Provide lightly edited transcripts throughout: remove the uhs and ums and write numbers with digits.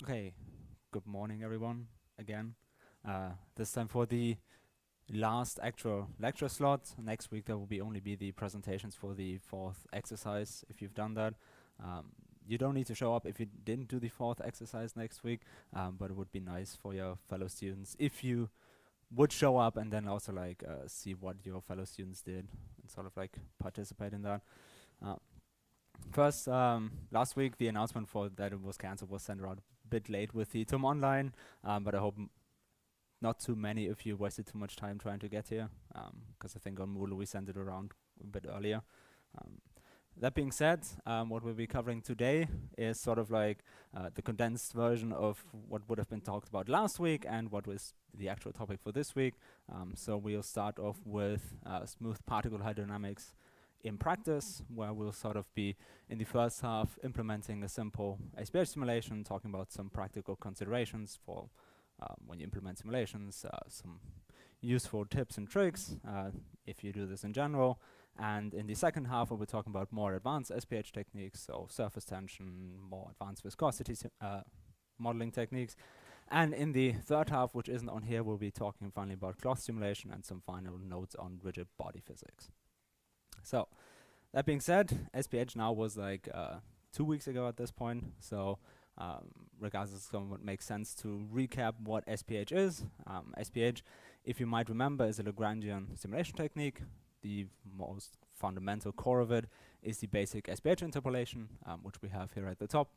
Okay, good morning everyone again. This time for the last actual lecture slot. Next week there will only be the presentations for the fourth exercise if you've done that. You don't need to show up if you didn't do the fourth exercise next week, but it would be nice for your fellow students if you would show up and then also see what your fellow students did and sort of like participate in that. Uh, First, last week the announcement for that it was cancelled was sent around a bit late with the TUM Online, but I hope not too many of you wasted too much time trying to get here, because I think on Moodle we sent it around a bit earlier. Um, that being said, what we'll be covering today is sort of like the condensed version of what would have been talked about last week and what was the actual topic for this week. So we'll start off with smooth particle hydrodynamics in practice, where we'll sort of be in the first half implementing a simple SPH simulation, talking about some practical considerations for when you implement simulations, some useful tips and tricks if you do this in general. And in the second half, we'll be talking about more advanced SPH techniques, so surface tension, more advanced viscosity modeling techniques. And in the third half, which isn't on here, we'll be talking finally about cloth simulation and some final notes on rigid body physics. So that being said, SPH now was like 2 weeks ago at this point. So regardless of what makes sense to recap what SPH is. SPH, if you might remember, is a Lagrangian simulation technique. The most fundamental core of it is the basic SPH interpolation, which we have here at the top,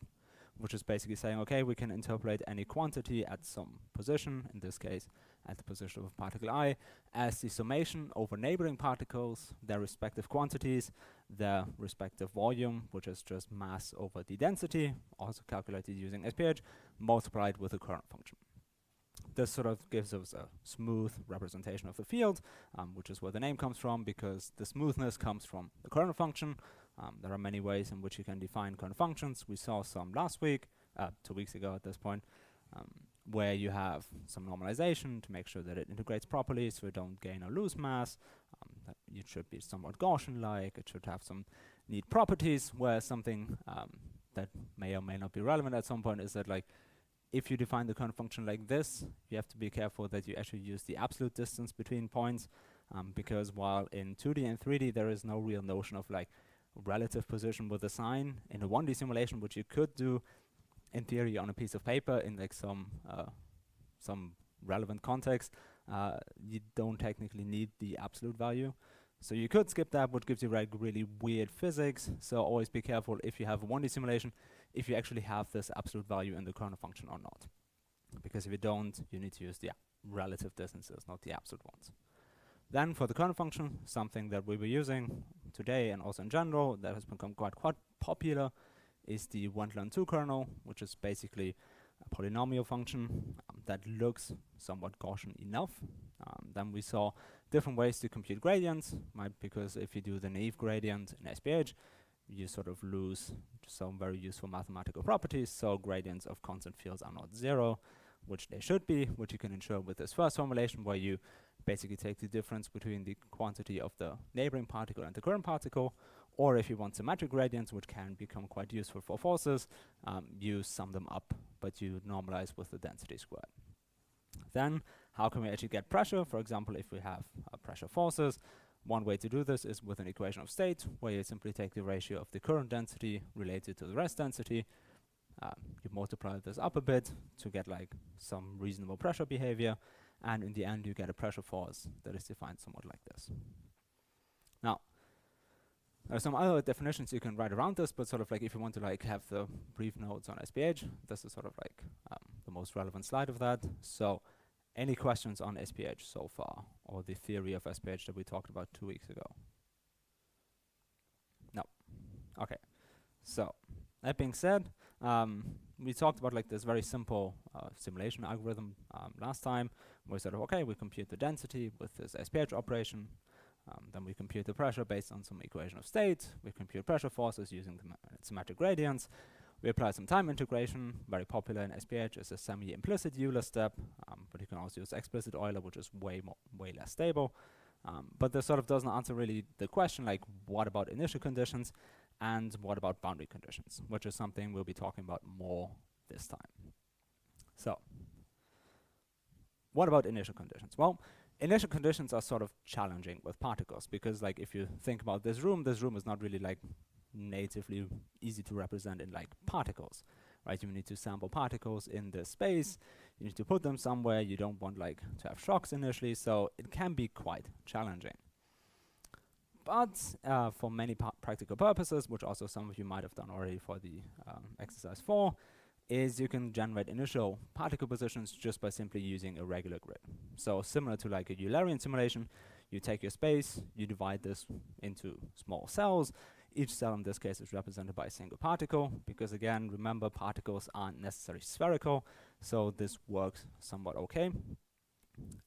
which is basically saying, okay, we can interpolate any quantity at some position, in this case at the position of particle I, as the summation over neighboring particles, their respective quantities, their respective volume, which is just mass over the density, also calculated using SPH, multiplied with the current function. This sort of gives us a smooth representation of the field, which is where the name comes from, because the smoothness comes from the current function. There are many ways in which you can define current functions. We saw some last week, 2 weeks ago at this point, where you have some normalization to make sure that it integrates properly so you don't gain or lose mass. That it should be somewhat Gaussian-like. It should have some neat properties, where something that may or may not be relevant at some point is that, like, if you define the current function like this, you have to be careful that you actually use the absolute distance between points, because while in 2D and 3D there is no real notion of like relative position with a sign, in a 1D simulation, which you could do in theory on a piece of paper in like some relevant context, you don't technically need the absolute value. So you could skip that, which gives you like really weird physics. So always be careful if you have a 1D simulation, if you actually have this absolute value in the kernel function or not. Because if you don't, you need to use the relative distances, not the absolute ones. Then for the kernel function, something that we were using today and also in general that has become quite popular is the Wendland-2 kernel, which is basically a polynomial function that looks somewhat Gaussian enough. Then we saw different ways to compute gradients, because if you do the naive gradient in SPH, you sort of lose some very useful mathematical properties. So gradients of constant fields are not zero, which they should be, which you can ensure with this first formulation, where you basically take the difference between the quantity of the neighboring particle and the current particle. Or if you want symmetric gradients, which can become quite useful for forces, you sum them up, but you normalize with the density squared. Then, how can we actually get pressure? For example, if we have pressure forces, one way to do this is with an equation of state, where you simply take the ratio of the current density related to the rest density. You multiply this up a bit to get like some reasonable pressure behavior, and in the end you get a pressure force that is defined somewhat like this. Now, there are some other definitions you can write around this, but sort of like if you want to like have the brief notes on SPH, this is sort of like the most relevant slide of that. So any questions on SPH so far, or the theory of SPH that we talked about 2 weeks ago? No. Okay. So that being said, we talked about like this very simple simulation algorithm last time. We said, okay, we compute the density with this SPH operation. Then we compute the pressure based on some equation of state. We compute pressure forces using the symmetric gradients. We apply some time integration. Very popular in SPH is a semi-implicit Euler step, but you can also use explicit Euler, which is way less stable. But this sort of doesn't answer really the question, like what about initial conditions and what about boundary conditions, which is something we'll be talking about more this time. So what about initial conditions? Well, initial conditions are sort of challenging with particles because, like, if you think about this room is not really like natively easy to represent in like particles, right? You need to sample particles in this space, you need to put them somewhere, you don't want like to have shocks initially, so it can be quite challenging. But for many practical purposes, which also some of you might have done already for the exercise 4, is you can generate initial particle positions just by simply using a regular grid. So similar to like a Eulerian simulation, you take your space, you divide this into small cells. Each cell in this case is represented by a single particle, because again, remember, particles aren't necessarily spherical, so this works somewhat okay.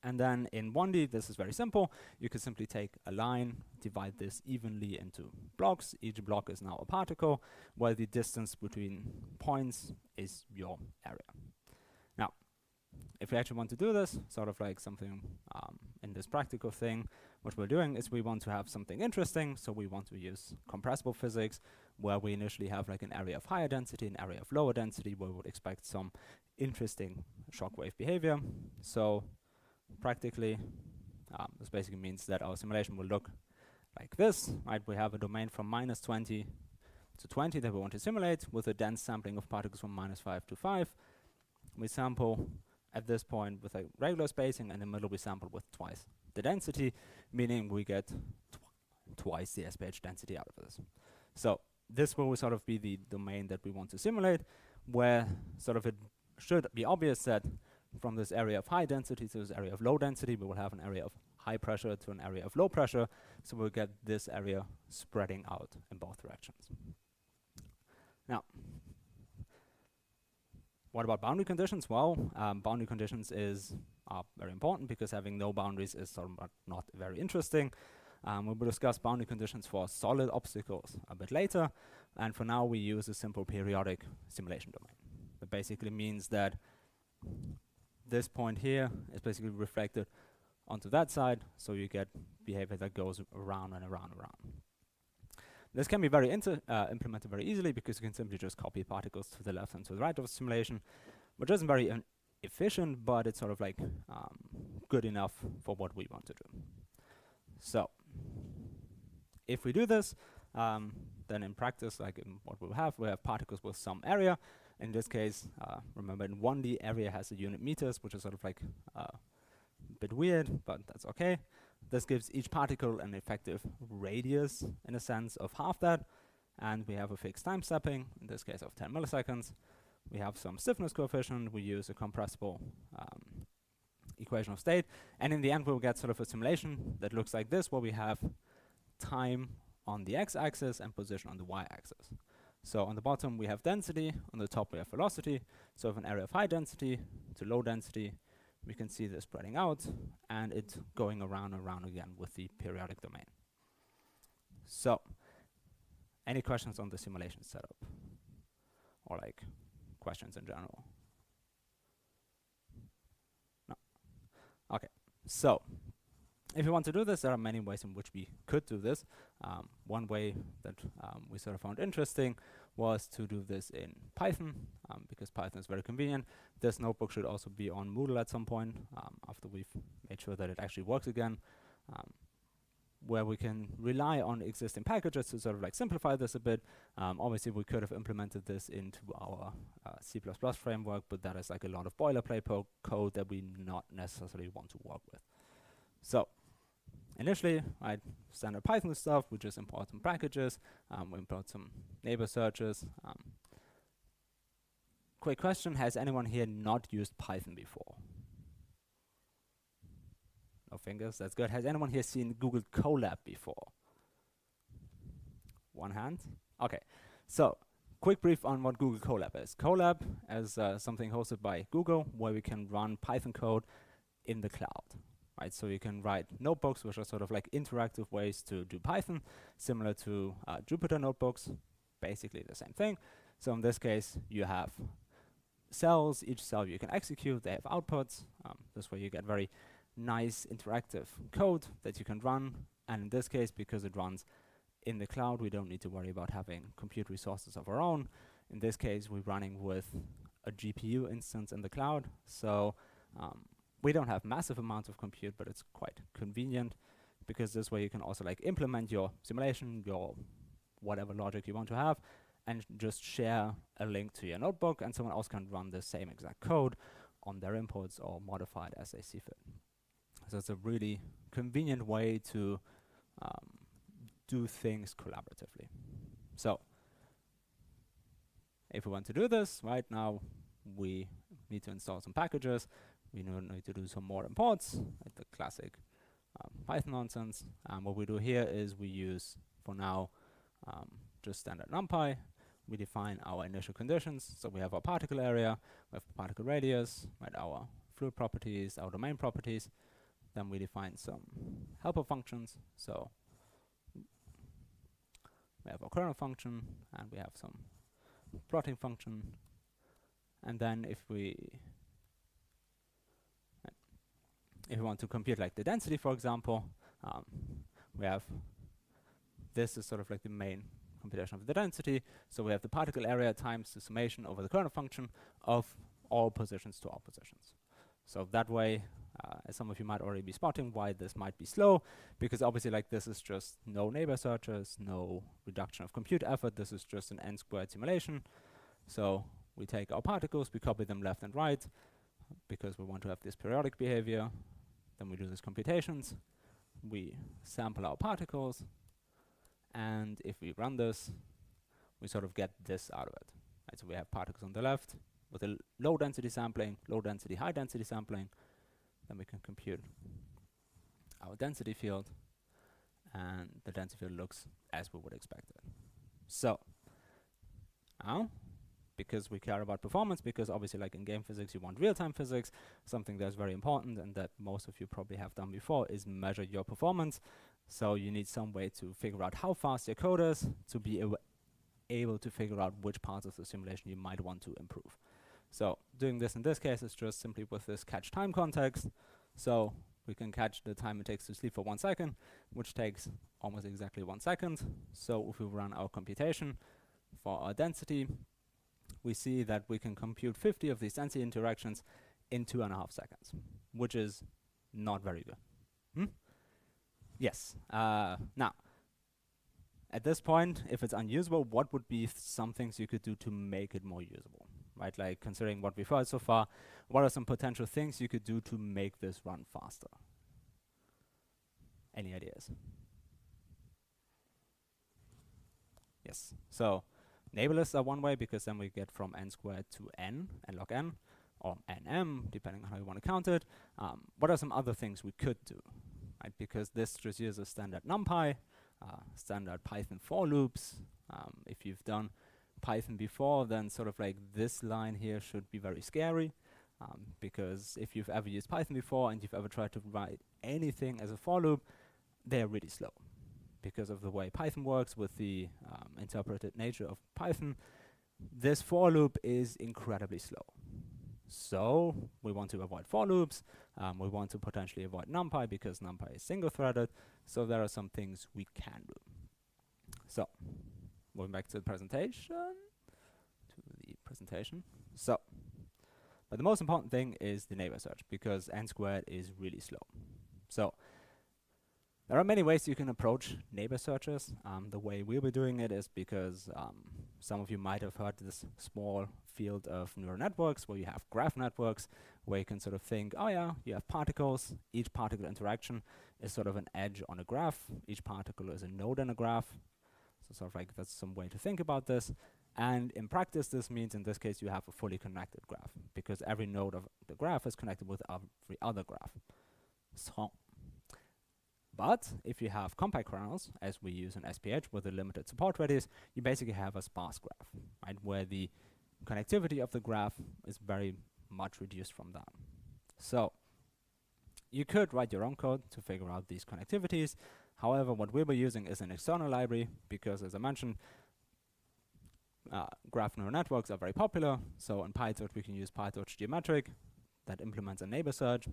And then in 1D, this is very simple. You can simply take a line, divide this evenly into blocks. Each block is now a particle, while the distance between points is your area. Now, if we actually want to do this, sort of like something in this practical thing, what we're doing is we want to have something interesting, so we want to use compressible physics, where we initially have like an area of higher density, an area of lower density, where we would expect some interesting shockwave behavior. So practically, this basically means that our simulation will look like this, right? We have a domain from -20 to 20 that we want to simulate with a dense sampling of particles from -5 to 5. We sample at this point with a regular spacing, and in the middle we sample with twice the density, meaning we get twice the SPH density out of this. So this will sort of be the domain that we want to simulate, where sort of it should be obvious that from this area of high density to this area of low density, we will have an area of high pressure to an area of low pressure, so we'll get this area spreading out in both directions. Now, what about boundary conditions? Well, boundary conditions are very important because having no boundaries is sort of not very interesting. We will discuss boundary conditions for solid obstacles a bit later, and for now we use a simple periodic simulation domain. That basically means that this point here is basically reflected onto that side, so you get behavior that goes around and around and around. This can be very implemented very easily because you can simply just copy particles to the left and to the right of a simulation, which isn't very efficient, but it's sort of like good enough for what we want to do. So if we do this, then in practice, like in what we have particles with some area. In this case, remember in 1D, area has a unit meters, which is sort of like a bit weird, but that's okay. This gives each particle an effective radius, in a sense, of half that, and we have a fixed time stepping, in this case of 10 milliseconds. We have some stiffness coefficient, we use a compressible equation of state, and in the end we'll get sort of a simulation that looks like this, where we have time on the x-axis and position on the y-axis. So on the bottom we have density, on the top we have velocity. So with an area of high density to low density, we can see this spreading out, and it's going around and around again with the periodic domain. So, any questions on the simulation setup? Or like questions in general? No. Okay, so if you want to do this, there are many ways in which we could do this. One way that we sort of found interesting was to do this in Python, because Python is very convenient. This notebook should also be on Moodle at some point, after we've made sure that it actually works again, where we can rely on existing packages to sort of like simplify this a bit. Obviously, we could have implemented this into our C++ framework, but that is like a lot of boilerplate code that we not necessarily want to work with. So, initially, standard Python stuff, we just import some packages, we import some neighbor searches. Quick question, has anyone here not used Python before? No fingers, that's good. Has anyone here seen Google Colab before? One hand? Okay, so quick brief on what Google Colab is. Colab is something hosted by Google where we can run Python code in the cloud. Right, so you can write notebooks, which are sort of like interactive ways to do Python, similar to Jupyter notebooks, basically the same thing. So in this case, you have cells. Each cell you can execute, they have outputs. This way you get very nice interactive code that you can run. And in this case, because it runs in the cloud, we don't need to worry about having compute resources of our own. In this case, we're running with a GPU instance in the cloud. So we don't have massive amounts of compute, but it's quite convenient because this way you can also like implement your simulation, your whatever logic you want to have, and just share a link to your notebook, and someone else can run the same exact code on their inputs or modify it as they see fit. So it's a really convenient way to do things collaboratively. So if we want to do this, right now we need to install some packages. We need to do some more imports, like the classic Python nonsense. What we do here is we use, for now, just standard NumPy. We define our initial conditions. So we have our particle area, we have particle radius, right, our fluid properties, our domain properties. Then we define some helper functions. So we have our kernel function, and we have some plotting function. And then if we want to compute like the density, for example, we have this is sort of like the main computation of the density. So we have the particle area times the summation over the kernel function of all positions to all positions. So that way, as some of you might already be spotting why this might be slow, because obviously like this is just no neighbor searches, no reduction of compute effort. This is just an n² simulation. So we take our particles, we copy them left and right because we want to have this periodic behavior. Then we do these computations. We sample our particles. And if we run this, we sort of get this out of it. Right, so we have particles on the left with a low density sampling, low density, high density sampling. Then we can compute our density field, and the density field looks as we would expect it. So now, because we care about performance, because obviously like in game physics you want real-time physics, something that's very important and that most of you probably have done before is measure your performance. So you need some way to figure out how fast your code is to be able to figure out which parts of the simulation you might want to improve. So doing this in this case is just simply with this catch time context. So we can catch the time it takes to sleep for 1 second, which takes almost exactly 1 second. So if we run our computation for our density, we see that we can compute 50 of these density interactions in 2.5 seconds, which is not very good. Yes. Now, at this point, if it's unusable, what would be some things you could do to make it more usable? Right, like considering what we've heard so far, what are some potential things you could do to make this run faster? Any ideas? Yes. So neighbor lists are one way, because then we get from n² to n log n, or nm, depending on how you want to count it. What are some other things we could do? Right, because this just uses standard NumPy, standard Python for loops. If you've done Python before, then sort of like this line here should be very scary, because if you've ever used Python before and you've ever tried to write anything as a for loop, they're really slow. Because of the way Python works with the interpreted nature of Python, this for loop is incredibly slow. So we want to avoid for loops. We want to potentially avoid NumPy because NumPy is single-threaded. So there are some things we can do. So moving back to the presentation. So, but the most important thing is the neighbor search, because n² is really slow. So there are many ways you can approach neighbor searches. The way we'll be doing it is because some of you might have heard this small field of neural networks where you have graph networks, where you can sort of think, oh yeah, you have particles. Each particle interaction is sort of an edge on a graph. Each particle is a node in a graph. So sort of like that's some way to think about this. And in practice, this means in this case you have a fully connected graph, because every node of the graph is connected with every other graph. So, but if you have compact kernels, as we use in SPH with a limited support radius, you basically have a sparse graph, right, where the connectivity of the graph is very much reduced from that. So you could write your own code to figure out these connectivities. However, what we'll be using is an external library, because as I mentioned, graph neural networks are very popular. So in PyTorch, we can use PyTorch geometric that implements a neighbor search.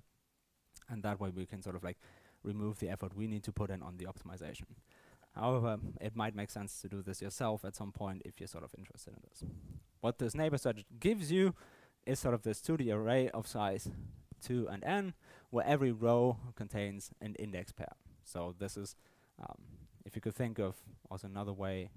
And that way we can sort of like remove the effort we need to put in on the optimization. However, it might make sense to do this yourself at some point if you're sort of interested in this. What this neighbor search gives you is sort of this 2D array of size 2 and n, where every row contains an index pair. So this is, if you could think of also another way,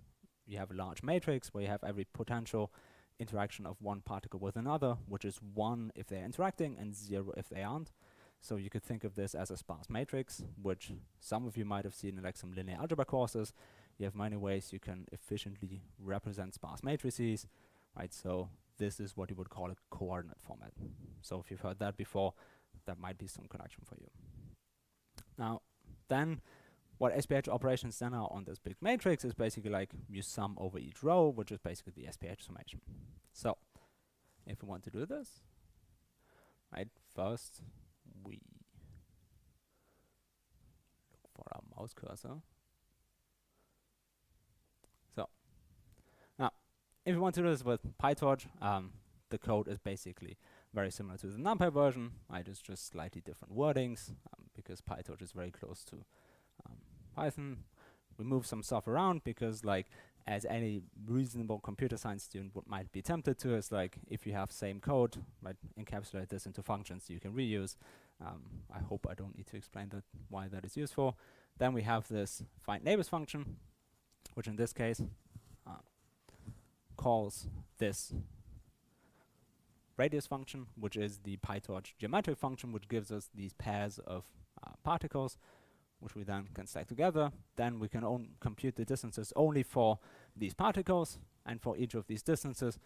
you have a large matrix where you have every potential interaction of one particle with another, which is 1 if they're interacting and 0 if they aren't. So you could think of this as a sparse matrix, which some of you might have seen in like some linear algebra courses. You have many ways you can efficiently represent sparse matrices, right? So this is what you would call a coordinate format. So if you've heard that before, that might be some connection for you. Now, then what SPH operations then are on this big matrix is basically like you sum over each row, which is basically the SPH summation. So if we want to do this, right, first we look for our mouse cursor. So now, if you want to do this with PyTorch, the code is basically very similar to the NumPy version. Right, it's just slightly different wordings because PyTorch is very close to Python. We move some stuff around because, like, as any reasonable computer science student might be tempted to, is like if you have same code, right, encapsulate this into functions you can reuse. I hope I don't need to explain that why that is useful. Then we have this find neighbors function, which in this case calls this radius function, which is the PyTorch geometric function, which gives us these pairs of particles, which we then can stack together. Then we can compute the distances only for these particles, and for each of these distances,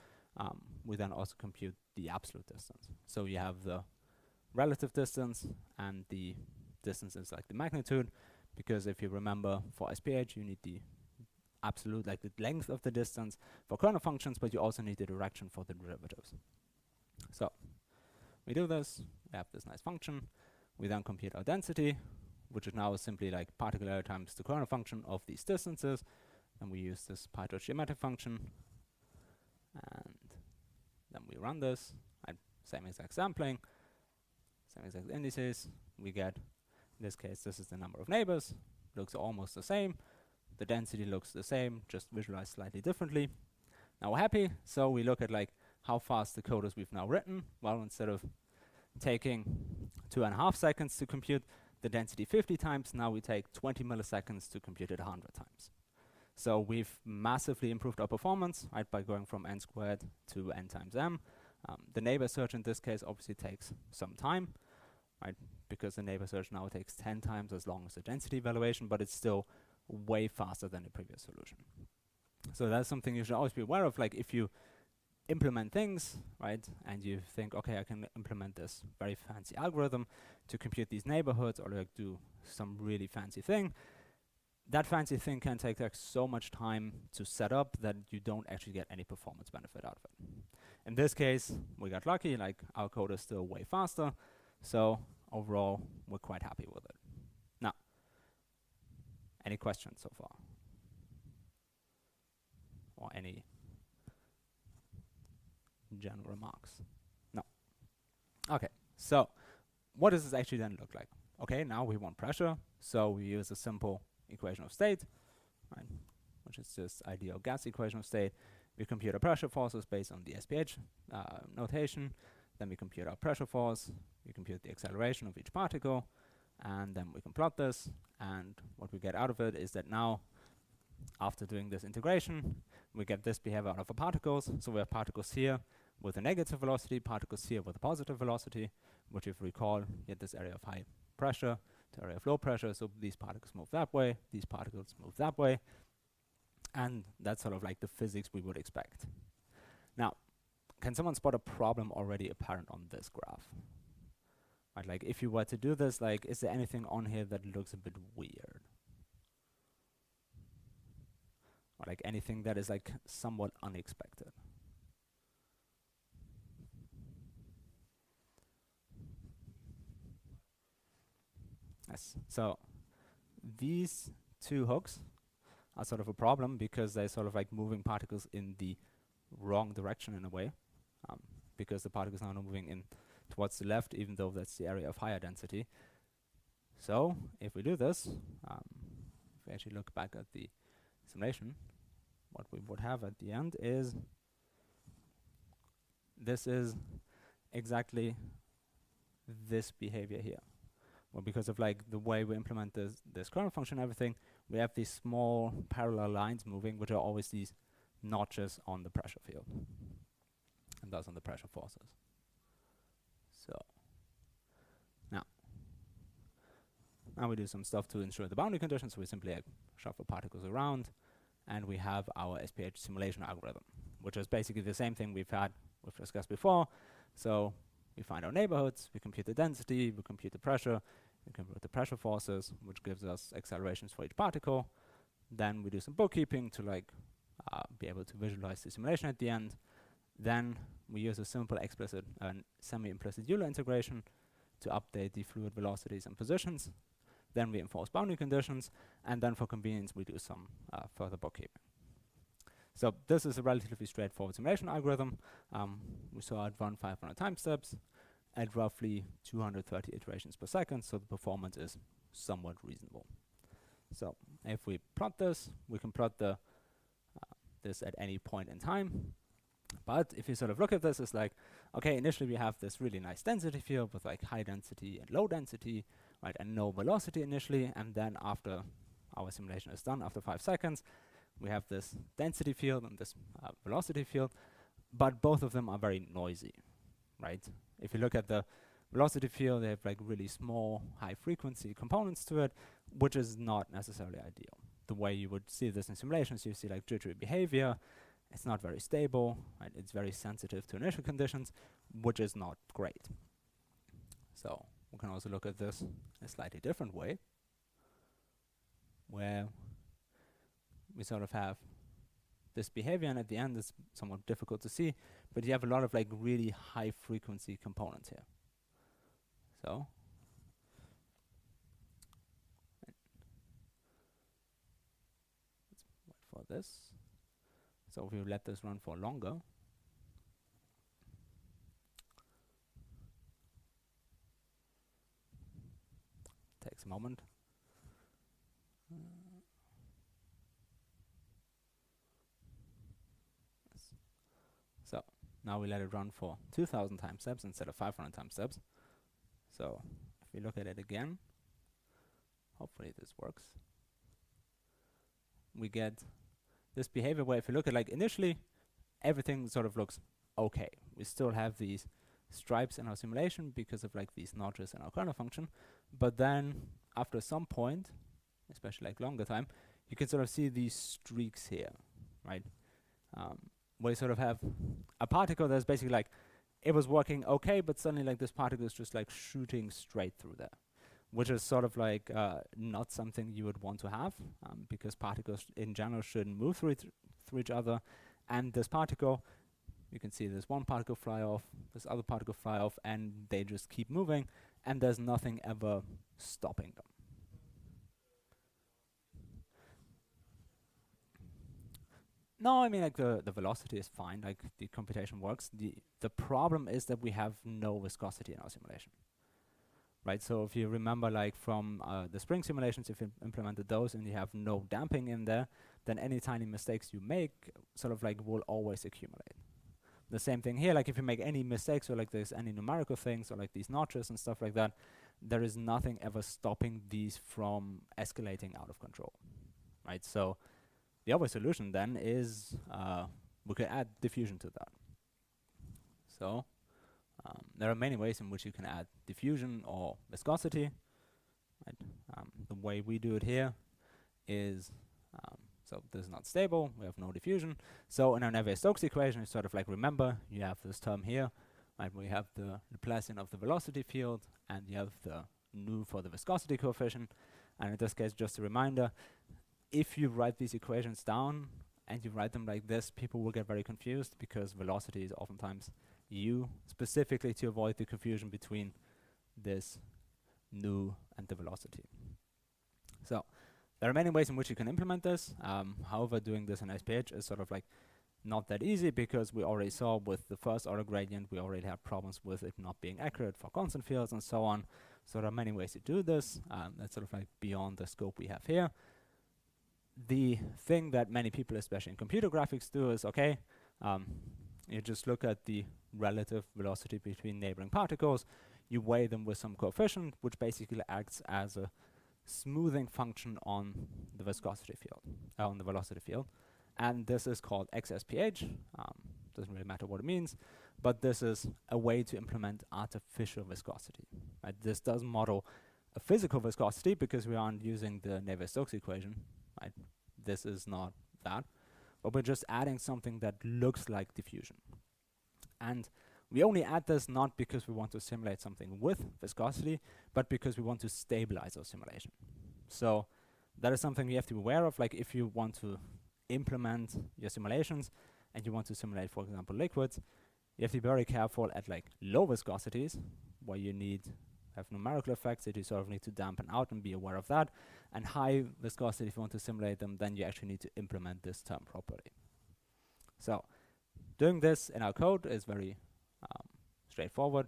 we then also compute the absolute distance. So you have the relative distance, and the distance is like the magnitude, because if you remember, for SPH, you need the absolute, like the length of the distance for kernel functions, but you also need the direction for the derivatives. So we do this, we have this nice function, we then compute our density, which is now simply like particle area times the kernel function of these distances, and we use this PyTorch geometric function, and then we run this, and same exact sampling, same exact indices, we get, in this case, this is the number of neighbors, looks almost the same, the density looks the same, just visualized slightly differently. Now we're happy, so we look at like how fast the code is we've now written. Well, instead of taking 2.5 seconds to compute the density 50 times, now we take 20 milliseconds to compute it 100 times. So we've massively improved our performance, right, by going from n squared to n times m. The neighbor search in this case obviously takes some time, right, because the neighbor search now takes 10 times as long as the density evaluation, but it's still way faster than the previous solution. So that's something you should always be aware of. Like if you implement things, right, and you think, okay, I can implement this very fancy algorithm to compute these neighborhoods, or like do some really fancy thing, that fancy thing can take like so much time to set up that you don't actually get any performance benefit out of it. In this case, we got lucky, like our code is still way faster, so overall we're quite happy with it. Now, any questions so far? Or any general remarks? No. Okay, so what does this actually then look like? Okay, now we want pressure, so we use a simple equation of state, right, which is just ideal gas equation of state. We compute our pressure forces based on the SPH notation, then we compute our pressure force, we compute the acceleration of each particle, and then we can plot this, and what we get out of it is that now, after doing this integration, we get this behavior out of our particles. So we have particles here with a negative velocity, particles here with a positive velocity, which if you recall, you get this area of high pressure to area of low pressure, so these particles move that way, these particles move that way, and that's sort of like the physics we would expect. Now, can someone spot a problem already apparent on this graph? Right, like if you were to do this, like is there anything on here that looks a bit weird? Or like anything that is like somewhat unexpected? Yes, so these two hooks are sort of a problem because they're sort of like moving particles in the wrong direction in a way, because the particles are now moving in towards the left, even though that's the area of higher density. So if we do this, if we actually look back at the simulation, what we would have at the end is, this is exactly this behavior here. Well, because of like the way we implement this kernel function and everything, we have these small parallel lines moving, which are always these notches on the pressure field, and thus on the pressure forces. So now we do some stuff to ensure the boundary conditions. So we simply shuffle particles around, and we have our SPH simulation algorithm, which is basically the same thing we've discussed before. So we find our neighborhoods, we compute the density, we compute the pressure, we compute the pressure forces, which gives us accelerations for each particle. Then we do some bookkeeping to be able to visualize the simulation at the end. Then we use a simple explicit and semi-implicit Euler integration to update the fluid velocities and positions. Then we enforce boundary conditions, and then for convenience we do some further bookkeeping. So this is a relatively straightforward simulation algorithm. We saw it run 500 time steps at roughly 230 iterations per second, so the performance is somewhat reasonable. So if we plot this, we can plot this at any point in time. But if you sort of look at this, it's like, okay, initially we have this really nice density field with like high density and low density, right, and no velocity initially, and then after our simulation is done, after 5 seconds, we have this density field and this velocity field, but both of them are very noisy, right? If you look at the velocity field, they have like really small, high frequency components to it, which is not necessarily ideal. The way you would see this in simulations, you see like jittery behavior. It's not very stable, right? It's very sensitive to initial conditions, which is not great. So we can also look at this in a slightly different way, where we sort of have this behavior, and at the end it's somewhat difficult to see, but you have a lot of like really high frequency components here. So let's wait for this. So if we let this run for longer, takes a moment. So now we let it run for 2,000 time steps instead of 500 time steps. So if we look at it again, hopefully this works. We get this behavior where if you look at like initially, everything sort of looks okay. We still have these stripes in our simulation because of like these notches in our kernel function. But then after some point, especially like longer time, you can sort of see these streaks here, right? Where you sort of have a particle that's basically like, it was working okay, but suddenly like this particle is just like shooting straight through there, which is sort of like not something you would want to have, because particles in general shouldn't move through each other. And this particle, you can see this one particle fly off, this other particle fly off, and they just keep moving, and there's nothing ever stopping them. No, I mean like the velocity is fine, like the computation works. The problem is that we have no viscosity in our simulation. Right, so if you remember like from the spring simulations, if you implemented those and you have no damping in there, then any tiny mistakes you make sort of like will always accumulate. The same thing here, like if you make any mistakes or like there's any numerical things or like these notches and stuff like that, there is nothing ever stopping these from escalating out of control, right? So the other solution then is we could add diffusion to that. So there are many ways in which you can add diffusion or viscosity. Right? The way we do it here is, so this is not stable, we have no diffusion. So in our Navier-Stokes equation, you sort of like remember, you have this term here, right? We have the Laplacian of the velocity field, and you have the nu for the viscosity coefficient. And in this case, just a reminder, if you write these equations down and you write them like this, people will get very confused because velocity is oftentimes u, specifically to avoid the confusion between this nu and the velocity. So there are many ways in which you can implement this. However, doing this in SPH is sort of like not that easy, because we already saw with the first order gradient, we already have problems with it not being accurate for constant fields and so on. So there are many ways to do this. That's sort of like beyond the scope we have here. The thing that many people, especially in computer graphics, do is, okay, You just look at the relative velocity between neighboring particles, you weigh them with some coefficient, which basically acts as a smoothing function on the viscosity field, on the velocity field. And this is called XSPH. Doesn't really matter what it means, but this is a way to implement artificial viscosity. Right? This does model a physical viscosity because we aren't using the Navier-Stokes equation. Right? This is not that, but we're just adding something that looks like diffusion. And we only add this not because we want to simulate something with viscosity, but because we want to stabilize our simulation. So that is something you have to be aware of. Like if you want to implement your simulations and you want to simulate, for example, liquids, you have to be very careful at like low viscosities where you have numerical effects that you sort of need to dampen out and be aware of that. And high viscosity, if you want to simulate them, then you actually need to implement this term properly. So doing this in our code is very straightforward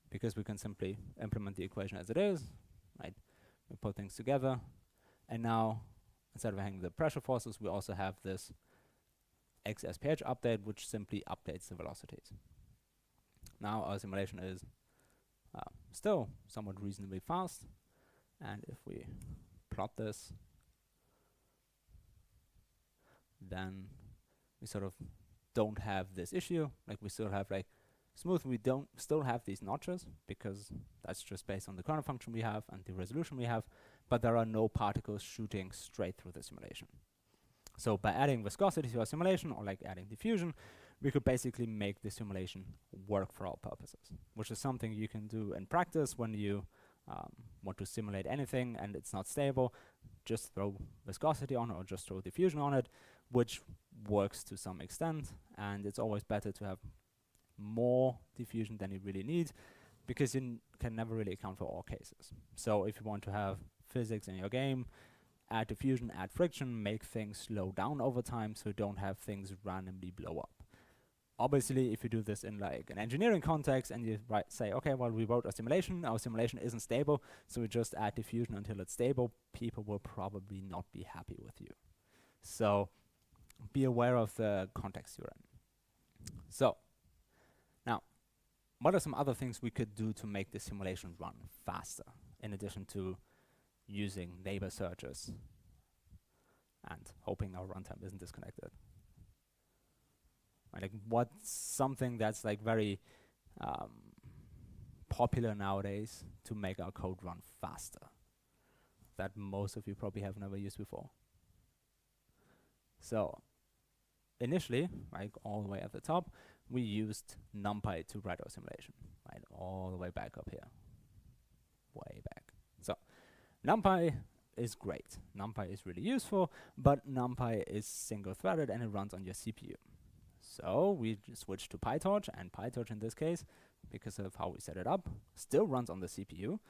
because we can simply implement the equation as it is, right? We put things together, and now instead of having the pressure forces, we also have this XSPH update, which simply updates the velocities. Now our simulation is still somewhat reasonably fast, and if we plot this, then we sort of don't have this issue. Like we still have like smooth, we don't still have these notches because that's just based on the kernel function we have and the resolution we have, but there are no particles shooting straight through the simulation. So by adding viscosity to our simulation or like adding diffusion, we could basically make the simulation work for our purposes, which is something you can do in practice when you want to simulate anything and it's not stable. Just throw viscosity on it or just throw diffusion on it, which works to some extent, and it's always better to have more diffusion than you really need because you can never really account for all cases. So if you want to have physics in your game, add diffusion, add friction, make things slow down over time so you don't have things randomly blow up. Obviously, if you do this in like an engineering context and you say, okay, well, we wrote our simulation isn't stable, so we just add diffusion until it's stable, people will probably not be happy with you. So be aware of the context you're in. So now, what are some other things we could do to make the simulation run faster, in addition to using neighbor searches and hoping our runtime isn't disconnected? Like what's something that's like very popular nowadays to make our code run faster that most of you probably have never used before? So initially, like all the way at the top, we used NumPy to write our simulation, right? All the way back up here, way back. So NumPy is great. NumPy is really useful, but NumPy is single-threaded and it runs on your CPU. So we switched to PyTorch, and PyTorch in this case, because of how we set it up, still runs on the CPU.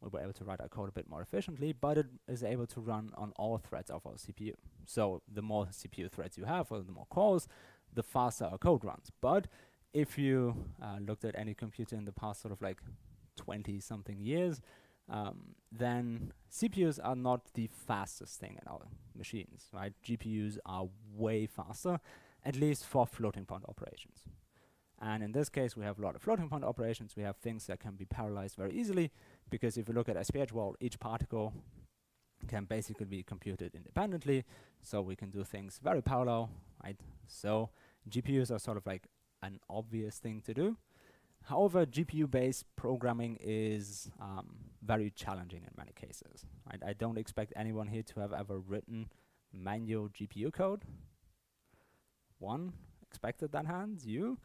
We were able to write our code a bit more efficiently, but it is able to run on all threads of our CPU. So the more CPU threads you have, or the more cores, the faster our code runs. But if you looked at any computer in the past sort of like 20-something years, then CPUs are not the fastest thing in our machines, right? GPUs are way faster, at least for floating point operations. And in this case, we have a lot of floating point operations. We have things that can be parallelized very easily, because if you look at SPH, well, each particle can basically be computed independently, so we can do things very parallel, right? So GPUs are sort of like an obvious thing to do. However, GPU-based programming is very challenging in many cases. Right? I don't expect anyone here to have ever written manual GPU code. One expected that hand, you.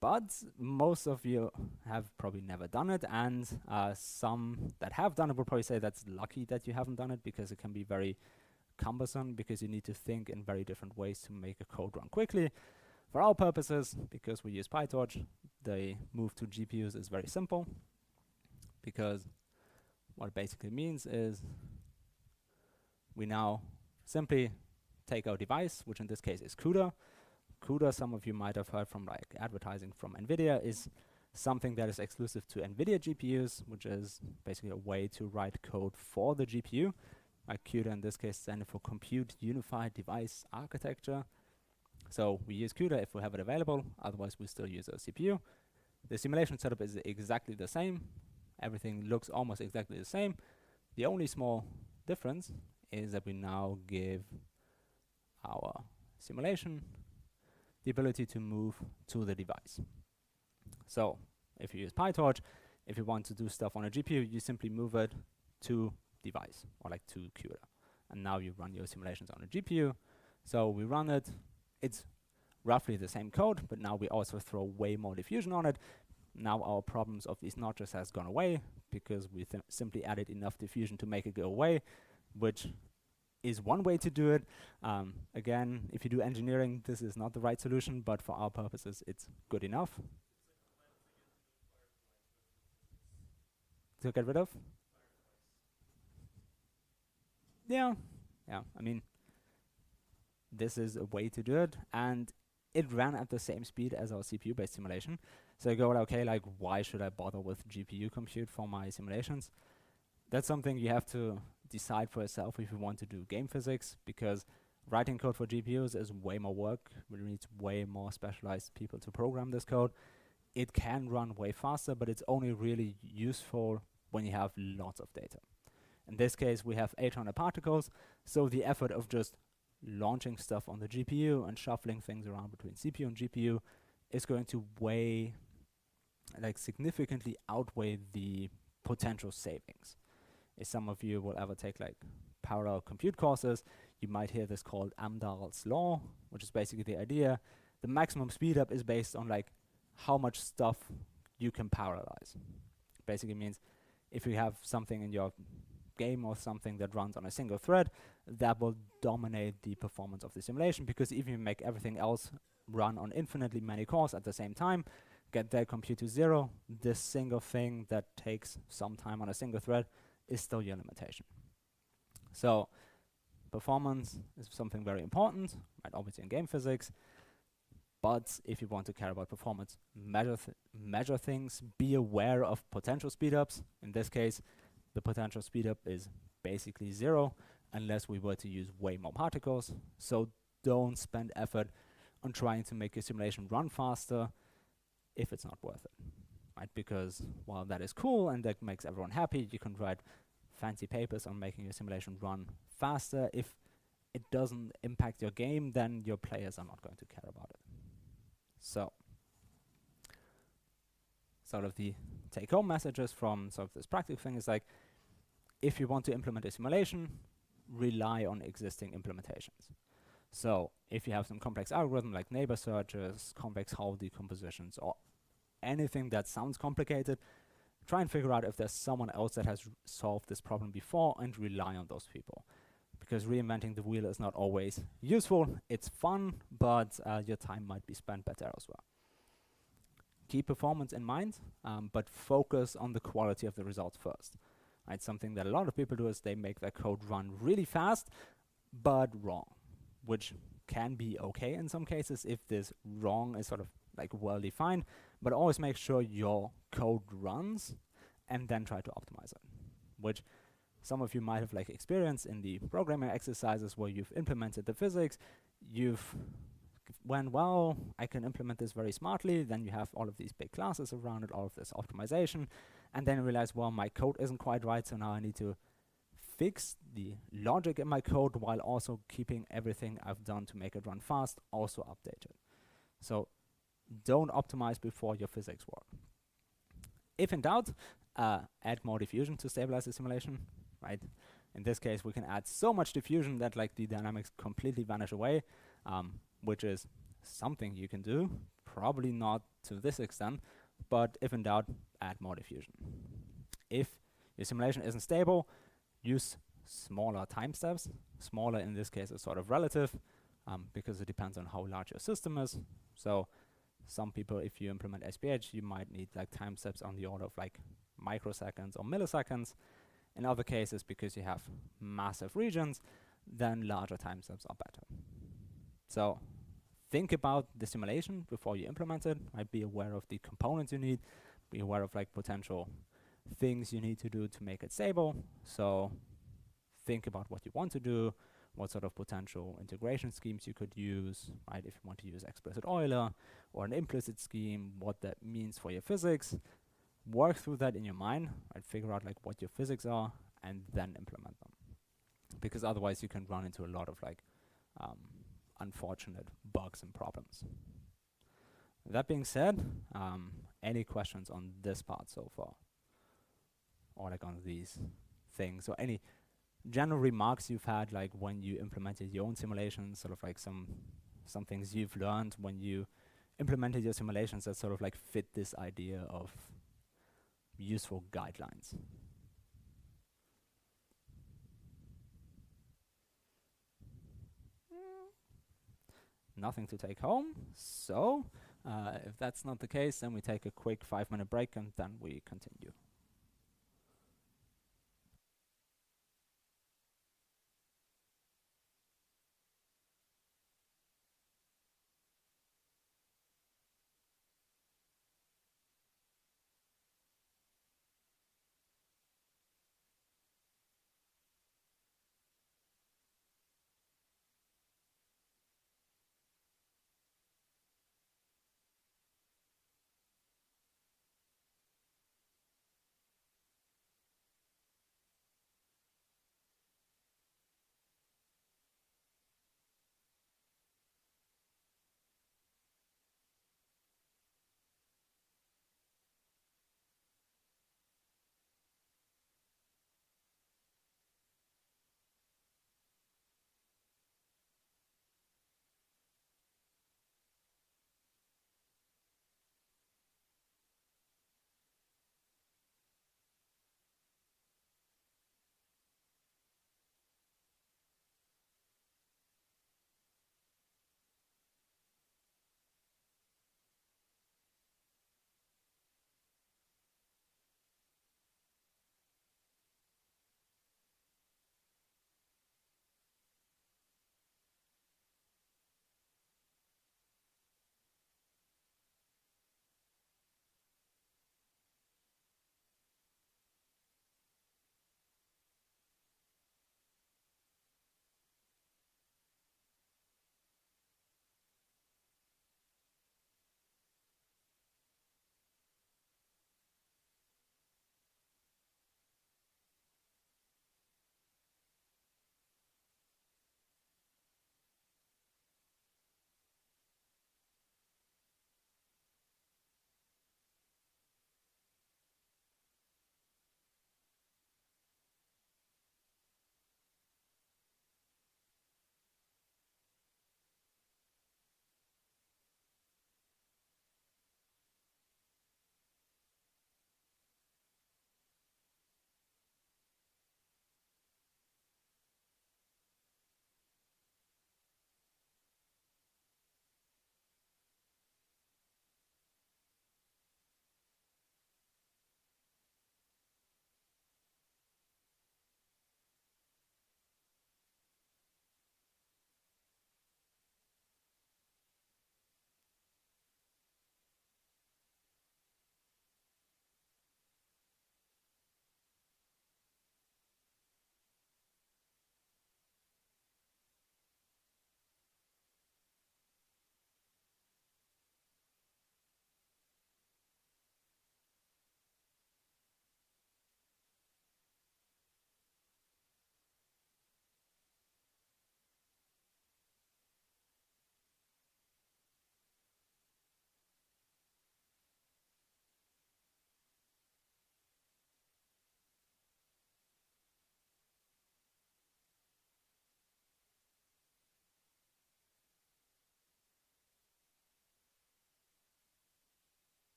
But most of you have probably never done it, and some that have done it will probably say that's lucky that you haven't done it, because it can be very cumbersome, because you need to think in very different ways to make a code run quickly. For our purposes, because we use PyTorch, the move to GPUs is very simple, because what it basically means is we now simply take our device, which in this case is CUDA. CUDA, some of you might have heard from like advertising from NVIDIA, is something that is exclusive to NVIDIA GPUs, which is basically a way to write code for the GPU. Like CUDA in this case stands for Compute Unified Device Architecture. So we use CUDA if we have it available, otherwise we still use a CPU. The simulation setup is exactly the same. Everything looks almost exactly the same. The only small difference is that we now give our simulation the ability to move to the device. So if you use PyTorch, if you want to do stuff on a GPU, you simply move it to device, or like to CUDA. And now you run your simulations on a GPU. So we run it. It's roughly the same code, but now we also throw way more diffusion on it. Now our problems of these notches has gone away because we simply added enough diffusion to make it go away, which is one way to do it. Again, if you do engineering, this is not the right solution, but for our purposes, it's good enough. To get rid of? Yeah, I mean, this is a way to do it, and it ran at the same speed as our CPU-based simulation. So you go, okay, like, why should I bother with GPU compute for my simulations? That's something you have to decide for yourself if you want to do game physics, because writing code for GPUs is way more work. We need way more specialized people to program this code. It can run way faster, but it's only really useful when you have lots of data. In this case, we have 800 particles, so the effort of just launching stuff on the GPU and shuffling things around between CPU and GPU is going to significantly outweigh the potential savings. If some of you will ever take like parallel compute courses, you might hear this called Amdahl's law, which is basically the idea. The maximum speed up is based on like how much stuff you can parallelize. Basically means if you have something in your game or something that runs on a single thread, that will dominate the performance of the simulation, because if you make everything else run on infinitely many cores at the same time, get their compute to zero, this single thing that takes some time on a single thread is still your limitation. So performance is something very important, right? Obviously in game physics, but if you want to care about performance, measure things, be aware of potential speedups. In this case, the potential speedup is basically zero unless we were to use way more particles. So don't spend effort on trying to make your simulation run faster if it's not worth it, right? Because while that is cool and that makes everyone happy, you can write fancy papers on making your simulation run faster. If it doesn't impact your game, then your players are not going to care about it. So sort of the take-home messages from sort of this practical thing is like, if you want to implement a simulation, rely on existing implementations. So if you have some complex algorithm like neighbor searches, complex hole decompositions, or anything that sounds complicated, try and figure out if there's someone else that has solved this problem before and rely on those people. Because reinventing the wheel is not always useful. It's fun, but your time might be spent better as well. Keep performance in mind, but focus on the quality of the results first. Right? Something that a lot of people do is they make their code run really fast, but wrong, which can be okay in some cases if this wrong is sort of like well defined, but always make sure your code runs and then try to optimize it, which some of you might have like experienced in the programming exercises where you've implemented the physics, you've went, well, I can implement this very smartly, then you have all of these big classes around it, all of this optimization, and then you realize, well, my code isn't quite right, so now I need to fix the logic in my code while also keeping everything I've done to make it run fast also updated. So don't optimize before your physics work. If in doubt, add more diffusion to stabilize the simulation, right? In this case, we can add so much diffusion that like the dynamics completely vanish away, which is something you can do, probably not to this extent, but if in doubt, add more diffusion. If your simulation isn't stable, use smaller time steps. Smaller in this case is sort of relative, because it depends on how large your system is. So some people, if you implement SPH, you might need like time steps on the order of like microseconds or milliseconds. In other cases, because you have massive regions, then larger time steps are better. So think about the simulation before you implement it. Right? Be aware of the components you need. Be aware of like potential things you need to do to make it stable. So think about what you want to do, what sort of potential integration schemes you could use, right? If you want to use explicit Euler or an implicit scheme, what that means for your physics. Work through that in your mind, right? Figure out like what your physics are and then implement them. Because otherwise you can run into a lot of like unfortunate bugs and problems. That being said, any questions on this part so far? Or like on these things, or any general remarks you've had like when you implemented your own simulations, sort of like some things you've learned when you implemented your simulations that sort of like fit this idea of useful guidelines. Nothing to take home. So if that's not the case, then we take a quick 5-minute break and then we continue.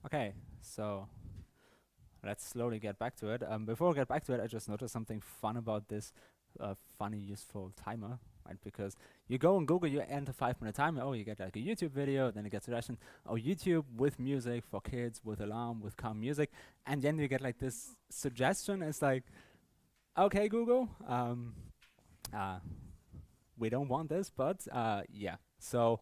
Okay, so let's slowly get back to it. Before we get back to it, I just noticed something fun about this funny, useful timer, right? Because you go on Google, you enter 5-minute timer, oh, you get like a YouTube video, then you get suggestion, oh, YouTube with music for kids, with alarm, with calm music, and then you get like this suggestion. It's like, okay, Google, uh, we don't want this, but yeah. So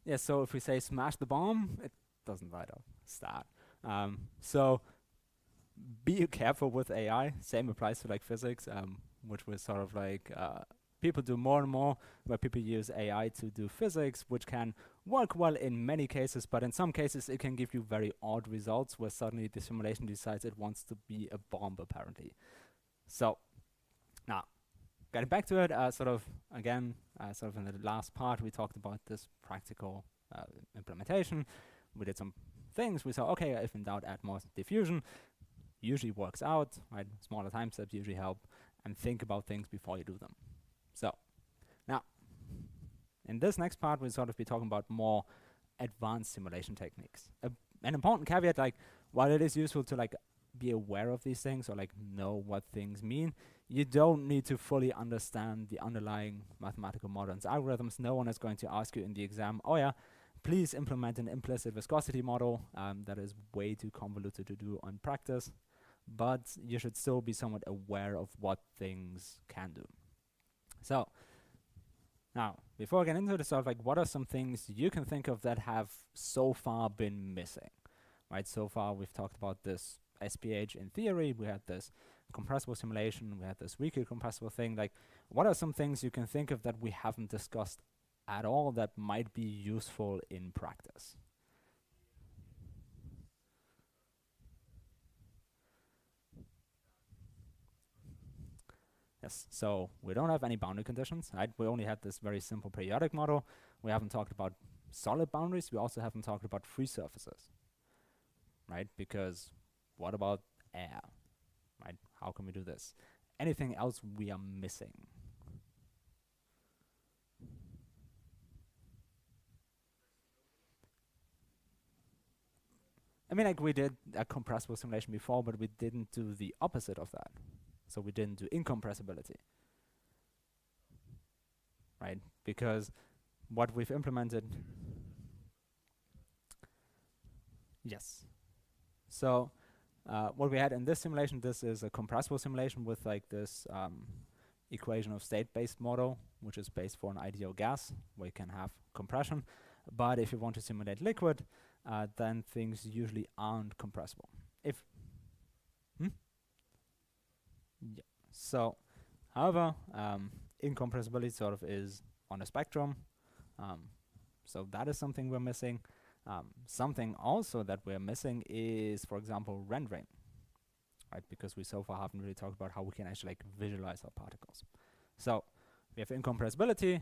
yeah, so if we say smash the bomb, it doesn't write off start. So be careful with AI. Same applies to like physics, which was sort of like people do more and more where people use AI to do physics, which can work well in many cases, but in some cases it can give you very odd results where suddenly the simulation decides it wants to be a bomb apparently. So now getting back to it, sort of again, sort of in the last part we talked about this practical implementation. We did some things. We saw, okay, if in doubt, add more diffusion. Usually works out, right? Smaller time steps usually help, and think about things before you do them. So now, in this next part, we'll sort of be talking about more advanced simulation techniques. An important caveat, like while it is useful to like be aware of these things or like know what things mean, you don't need to fully understand the underlying mathematical models, algorithms. No one is going to ask you in the exam, oh yeah, please implement an implicit viscosity model. That is way too convoluted to do on practice, but you should still be somewhat aware of what things can do. So now, before I get into this, sort of like, what are some things you can think of that have so far been missing, right? So far, we've talked about this SPH in theory. We had this compressible simulation. We had this weakly compressible thing. Like, what are some things you can think of that we haven't discussed at all that might be useful in practice? Yes, so we don't have any boundary conditions, right? We only had this very simple periodic model. We haven't talked about solid boundaries. We also haven't talked about free surfaces, right? Because what about air, right? How can we do this? Anything else we are missing? I mean, like we did a compressible simulation before, but we didn't do the opposite of that. So we didn't do incompressibility, right? Because what we've implemented, yes. So what we had in this simulation, this is a compressible simulation with like this equation of state-based model, which is based for an ideal gas, where you can have compression. But if you want to simulate liquid, then things usually aren't compressible. If yeah. So, however, incompressibility sort of is on a spectrum. So that is something we're missing. Something also that we're missing is, for example, rendering, right? Because we so far haven't really talked about how we can actually like visualize our particles. So we have incompressibility,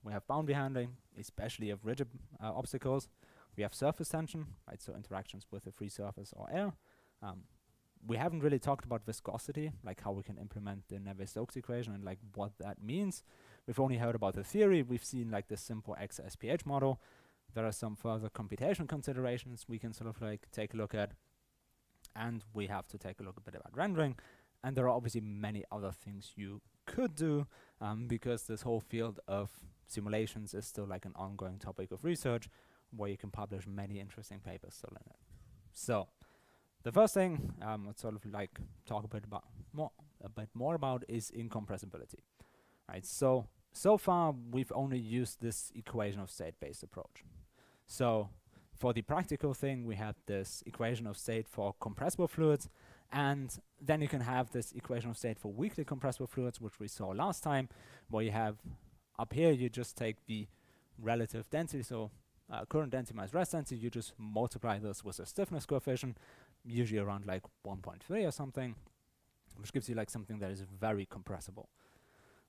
we have boundary handling, especially of rigid obstacles. We have surface tension, right? So interactions with a free surface or air. We haven't really talked about viscosity, like how we can implement the Navier-Stokes equation and like what that means. We've only heard about the theory. We've seen like this simple XSPH model. There are some further computation considerations we can sort of like take a look at. And we have to take a look a bit about rendering. And there are obviously many other things you could do because this whole field of simulations is still like an ongoing topic of research where you can publish many interesting papers still in it. So the first thing let's sort of like talk a bit more about is incompressibility, right? So far we've only used this equation of state-based approach. So for the practical thing, we had this equation of state for compressible fluids, and then you can have this equation of state for weakly compressible fluids, which we saw last time, where you have up here you just take the relative density, so current density minus rest density, you just multiply this with a stiffness coefficient, usually around like 1.3 or something, which gives you like something that is very compressible.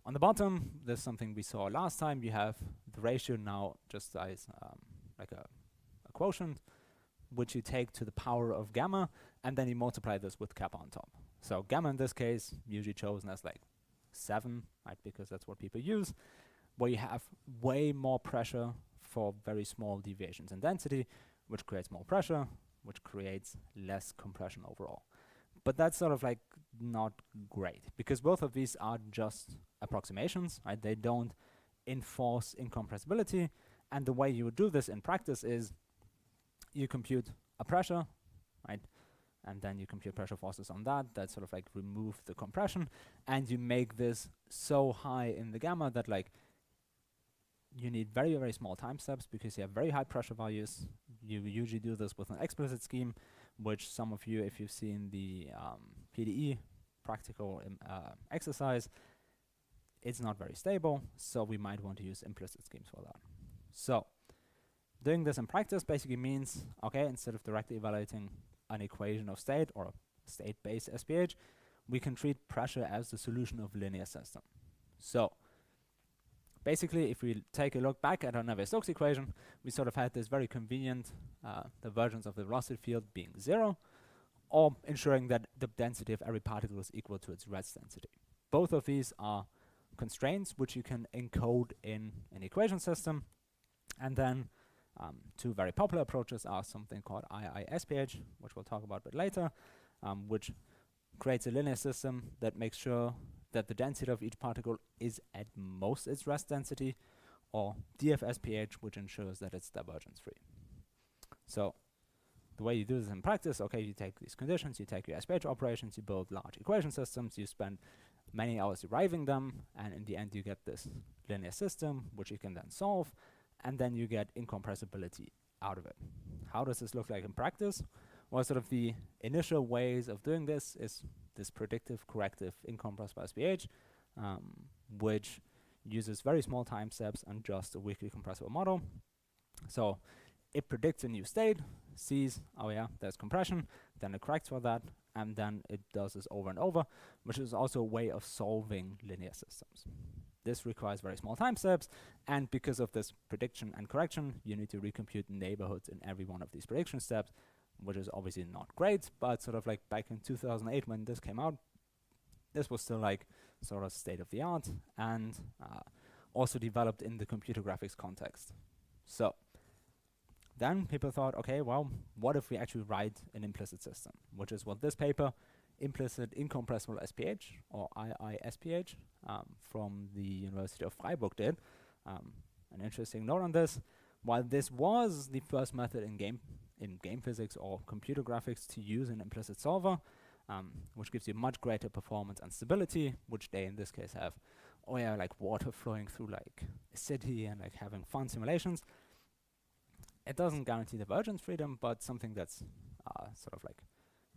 On the bottom, there's something we saw last time. You have the ratio now just as like a quotient, which you take to the power of gamma, and then you multiply this with kappa on top. So gamma in this case, usually chosen as like IN0037, right, because that's what people use, where you have way more pressure for very small deviations in density, which creates more pressure, which creates less compression overall. But that's sort of like not great, because both of these are just approximations, right? They don't enforce incompressibility, and the way you would do this in practice is you compute a pressure, right? And then you compute pressure forces on that sort of like remove the compression, and you make this so high in the gamma that like you need very, very small time steps because you have very high pressure values. You usually do this with an explicit scheme, which some of you, if you've seen the PDE practical exercise, it's not very stable, so we might want to use implicit schemes for that. So doing this in practice basically means, okay, instead of directly evaluating an equation of state or a state-based SPH, we can treat pressure as the solution of a linear system. So basically, if we take a look back at our Navier-Stokes equation, we sort of had this very convenient divergence of the velocity field being 0, or ensuring that the density of every particle is equal to its rest density. Both of these are constraints which you can encode in an equation system. And then two very popular approaches are something called II-SPH, which we'll talk about a bit later, which creates a linear system that makes sure that the density of each particle is at most its rest density, or DF-SPH, which ensures that it's divergence-free. So the way you do this in practice, okay, you take these conditions, you take your SPH operations, you build large equation systems, you spend many hours deriving them, and in the end you get this linear system, which you can then solve, and then you get incompressibility out of it. How does this look like in practice? Well, sort of the initial ways of doing this is this predictive corrective incompressible SPH, which uses very small time steps and just a weakly compressible model. So it predicts a new state, sees, oh yeah, there's compression, then it corrects for that, and then it does this over and over, which is also a way of solving linear systems. This requires very small time steps, and because of this prediction and correction, you need to recompute neighborhoods in every one of these prediction steps, which is obviously not great, but sort of like back in 2008 when this came out, this was still like sort of state of the art, and also developed in the computer graphics context. So then people thought, okay, well, what if we actually write an implicit system, which is what this paper, implicit incompressible SPH, or II-SPH, from the University of Freiburg did. An interesting note on this: while this was the first method in game physics or computer graphics to use an implicit solver, which gives you much greater performance and stability, which they in this case have, oh yeah, like water flowing through like a city and like having fun simulations. It doesn't guarantee divergence freedom, but something that's sort of like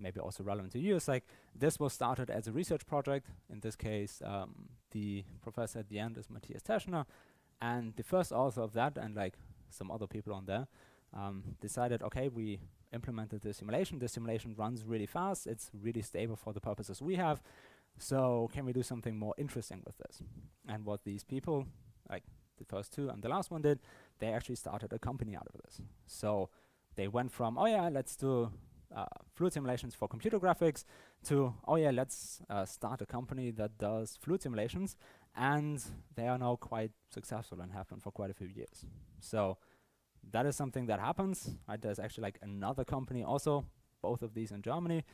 maybe also relevant to you is like this was started as a research project. In this case, the professor at the end is Matthias Teschner, and the first author of that and like some other people on there decided, okay, we implemented the simulation. The simulation runs really fast. It's really stable for the purposes we have. So can we do something more interesting with this? And what these people, like the first two and the last one did, they actually started a company out of this. So they went from, oh yeah, let's do fluid simulations for computer graphics, to, oh yeah, let's start a company that does fluid simulations, and they are now quite successful and have been for quite a few years. So that is something that happens, right? There's actually like another company also, both of these in Germany,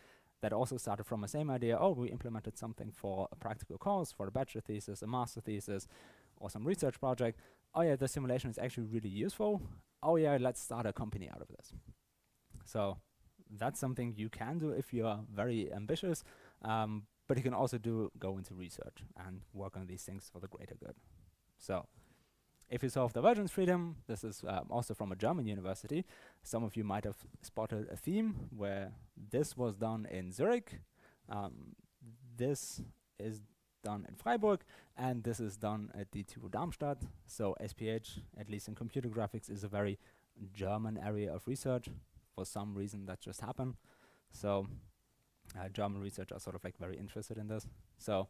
that also started from the same idea. Oh, we implemented something for a practical course, for a bachelor thesis, a master thesis, or some research project. Oh yeah, the simulation is actually really useful. Oh yeah, let's start a company out of this. So that's something you can do if you are very ambitious, but you can also go into research and work on these things for the greater good. So if you solve divergence freedom, this is also from a German university. Some of you might have spotted a theme where this was done in Zurich, this is done in Freiburg, and this is done at the TU Darmstadt. So SPH, at least in computer graphics, is a very German area of research. For some reason that just happened. So German researchers are sort of like very interested in this. So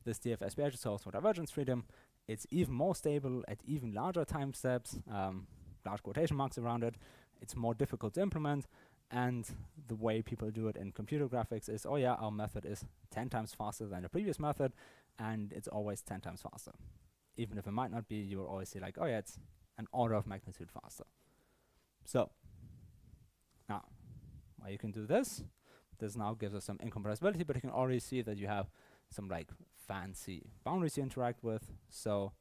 this DF-SPH solves for divergence freedom. It's even more stable at even larger time steps, large quotation marks around it. It's more difficult to implement. And the way people do it in computer graphics is, oh yeah, our method is 10 times faster than the previous method. and it's always 10 times faster. Even if it might not be, you will always see like, oh yeah, it's an order of magnitude faster. So now, why you can do this, this now gives us some incompressibility, but you can already see that you have some like fancy boundaries you interact with. So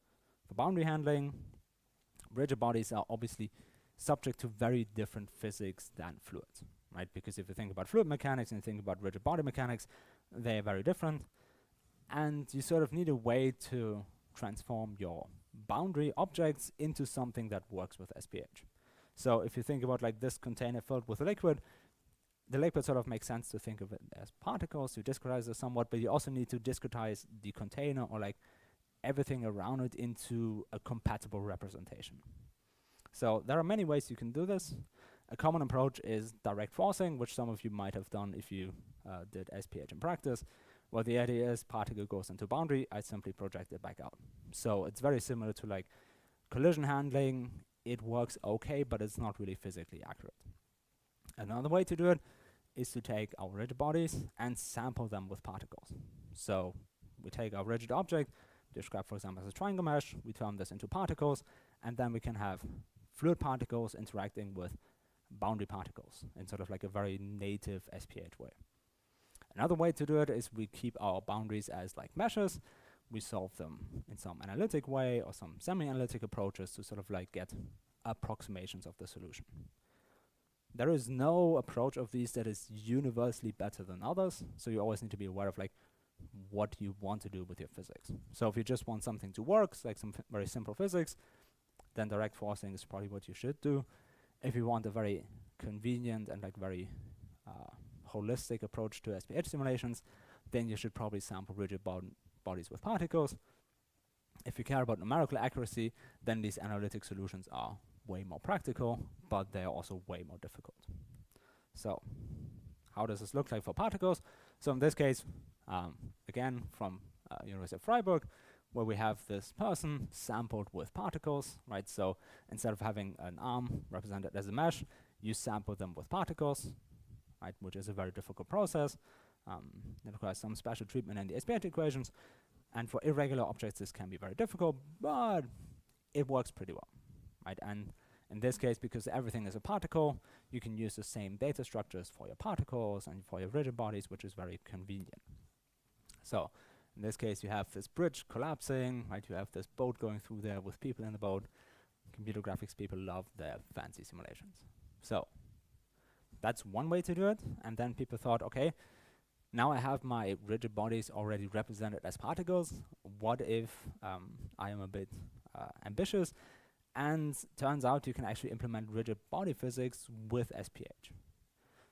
for boundary handling, rigid bodies are obviously subject to very different physics than fluids, right? Because if you think about fluid mechanics and you think about rigid body mechanics, they're very different. And you sort of need a way to transform your boundary objects into something that works with SPH. So if you think about like this container filled with a liquid, the liquid sort of makes sense to think of it as particles. You discretize it somewhat, but you also need to discretize the container or like everything around it into a compatible representation. So there are many ways you can do this. A common approach is direct forcing, which some of you might have done if you did SPH in practice. Well, the idea is particle goes into boundary, I simply project it back out. So it's very similar to like collision handling. It works okay, but it's not really physically accurate. Another way to do it is to take our rigid bodies and sample them with particles. So we take our rigid object, described for example as a triangle mesh, we turn this into particles, and then we can have fluid particles interacting with boundary particles in sort of like a very native SPH way. Another way to do it is we keep our boundaries as like meshes. We solve them in some analytic way or some semi-analytic approaches to sort of like get approximations of the solution. There is no approach of these that is universally better than others, so you always need to be aware of like what you want to do with your physics. So if you just want something to work, like some very simple physics, then direct forcing is probably what you should do. If you want a very convenient and like very holistic approach to SPH simulations, then you should probably sample rigid bodies with particles. If you care about numerical accuracy, then these analytic solutions are way more practical, but they're also way more difficult. So how does this look like for particles? So in this case, again, from University of Freiburg, where we have this person sampled with particles, right? So instead of having an arm represented as a mesh, you sample them with particles, right? Which is a very difficult process. It requires some special treatment in the SPH equations. And for irregular objects, this can be very difficult, but it works pretty well, right? And in this case, because everything is a particle, you can use the same data structures for your particles and for your rigid bodies, which is very convenient. So in this case, you have this bridge collapsing, right? You have this boat going through there with people in the boat. Computer graphics people love their fancy simulations. So that's one way to do it. And then people thought, okay, now I have my rigid bodies already represented as particles. What if I am a bit ambitious? And turns out you can actually implement rigid body physics with SPH.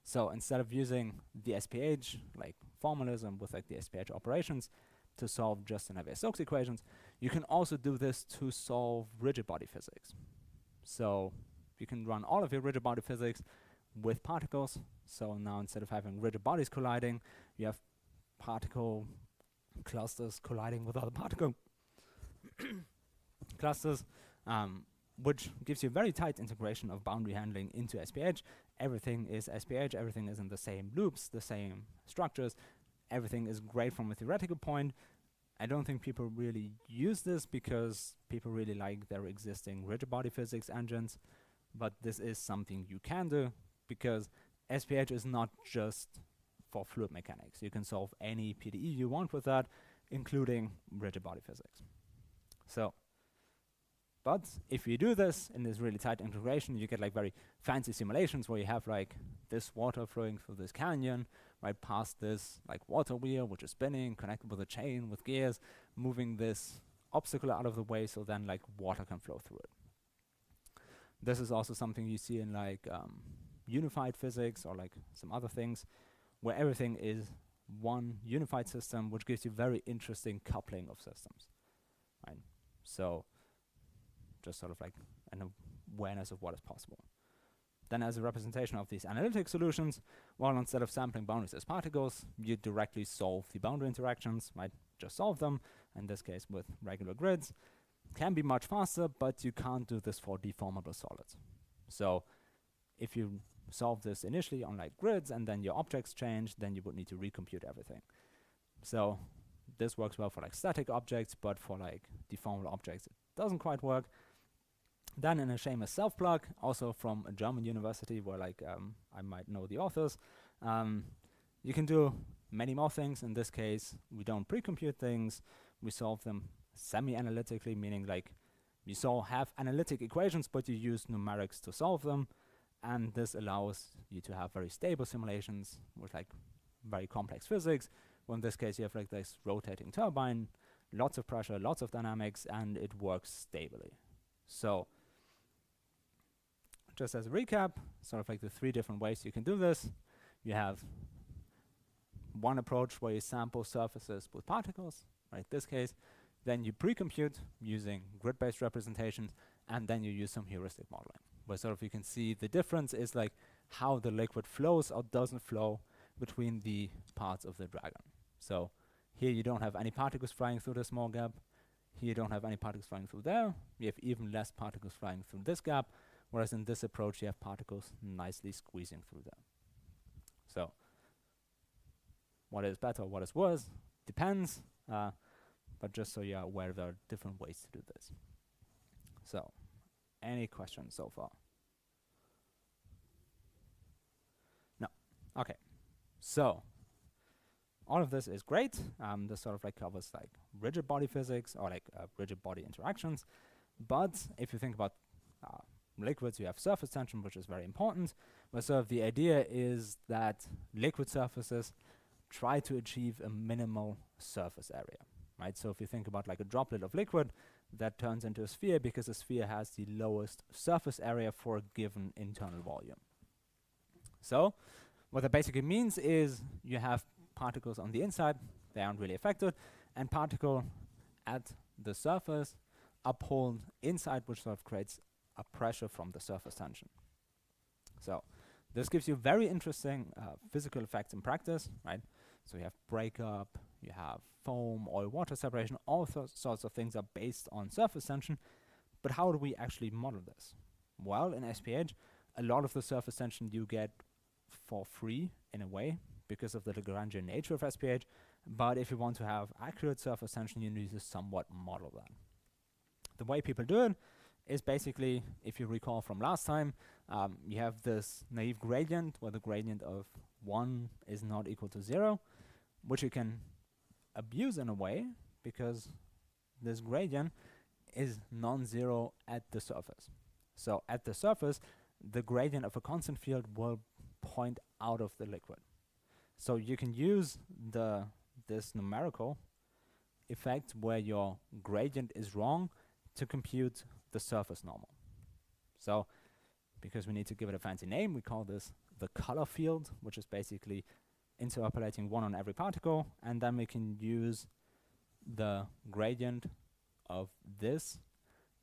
So instead of using the SPH, like formalism with like the SPH operations to solve just Navier-Stokes equations, you can also do this to solve rigid body physics. So you can run all of your rigid body physics with particles. So now instead of having rigid bodies colliding, you have particle clusters colliding with other particle clusters, which gives you very tight integration of boundary handling into SPH. Everything is SPH, everything is in the same loops, the same structures, everything is great from a theoretical point. I don't think people really use this because people really like their existing rigid body physics engines, but this is something you can do because SPH is not just for fluid mechanics. You can solve any PDE you want with that, including rigid body physics. So, but if you do this in this really tight integration, you get like very fancy simulations where you have like this water flowing through this canyon, right past this like water wheel, which is spinning, connected with a chain with gears, moving this obstacle out of the way so then like water can flow through it. This is also something you see in like unified physics or like some other things where everything is one unified system, which gives you very interesting coupling of systems, right? So just sort of like an awareness of what is possible. Then as a representation of these analytic solutions, well, instead of sampling boundaries as particles, you directly solve the boundary interactions, right? Just solve them, in this case with regular grids. Can be much faster, but you can't do this for deformable solids. So if you solve this initially on like grids and then your objects change, then you would need to recompute everything. So this works well for like static objects, but for like deformable objects, it doesn't quite work. Then in a Seamus self-plug, also from a German university where like I might know the authors, you can do many more things. In this case, we don't pre-compute things, we solve them semi-analytically, meaning like you have analytic equations, but you use numerics to solve them, and this allows you to have very stable simulations with like very complex physics. Well, in this case, you have like this rotating turbine, lots of pressure, lots of dynamics, and it works stably. So just as a recap, sort of like the 3 different ways you can do this. You have one approach where you sample surfaces with particles, right? In this case, then you pre-compute using grid-based representations, and then you use some heuristic modeling, where sort of you can see the difference is like how the liquid flows or doesn't flow between the parts of the dragon. So here you don't have any particles flying through the small gap. Here you don't have any particles flying through there. You have even less particles flying through this gap, whereas in this approach you have particles nicely squeezing through there. So what is better, what is worse, depends, but just so you're aware, there are different ways to do this. So, any questions so far? No. Okay. So, all of this is great. This sort of like covers like rigid body physics or like rigid body interactions. But if you think about liquids, you have surface tension, which is very important. But sort of the idea is that liquid surfaces try to achieve a minimal surface area, right? So if you think about like a droplet of liquid that turns into a sphere because a sphere has the lowest surface area for a given internal volume. So what that basically means is you have particles on the inside, they aren't really affected, and particle at the surface are pulled inside, which sort of creates a pressure from the surface tension. So this gives you very interesting physical effects in practice, right? So you have breakup, you have foam, oil-water separation, all sorts of things are based on surface tension. But how do we actually model this? Well, in SPH, a lot of the surface tension you get for free in a way because of the Lagrangian nature of SPH. But if you want to have accurate surface tension, you need to somewhat model that. The way people do it is basically, if you recall from last time, you have this naive gradient where the gradient of 1 is not equal to 0, which you can abuse in a way because this gradient is non-zero at the surface. So at the surface, the gradient of a constant field will point out of the liquid. So you can use this numerical effect where your gradient is wrong to compute the surface normal. So because we need to give it a fancy name, we call this the color field, which is basically interpolating 1 on every particle, and then we can use the gradient of this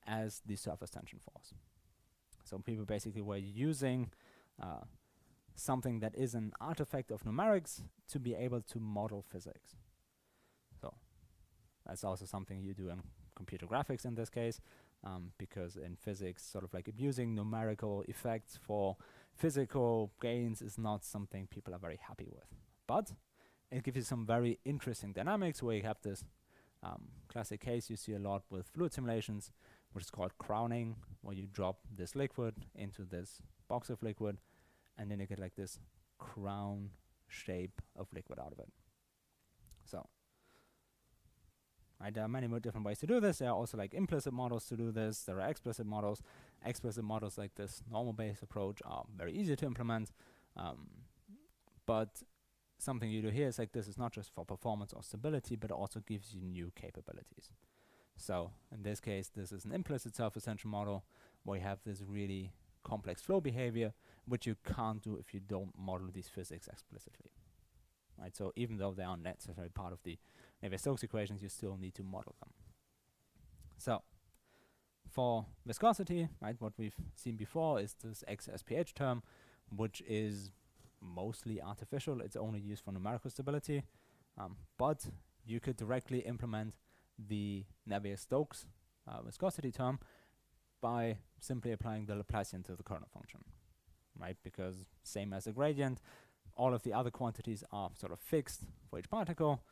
as the surface tension force. So people basically were using something that is an artifact of numerics to be able to model physics. So that's also something you do in computer graphics in this case, because in physics, sort of like abusing numerical effects for physical gains is not something people are very happy with. But it gives you some very interesting dynamics where you have this classic case you see a lot with fluid simulations, which is called crowning, where you drop this liquid into this box of liquid, and then you get like this crown shape of liquid out of it. So there are many more different ways to do this. There are also like implicit models to do this. There are explicit models. Explicit models like this normal-based approach are very easy to implement. But something you do here is like this is not just for performance or stability, but also gives you new capabilities. So in this case, this is an implicit surface tension model where you have this really complex flow behavior, which you can't do if you don't model these physics explicitly. Right? So even though they aren't necessarily part of the Navier-Stokes equations, you still need to model them. So for viscosity, right, what we've seen before is this XSPH term, which is mostly artificial. It's only used for numerical stability, but you could directly implement the Navier-Stokes viscosity term by simply applying the Laplacian to the kernel function, right? Because same as a gradient, all of the other quantities are sort of fixed for each particle.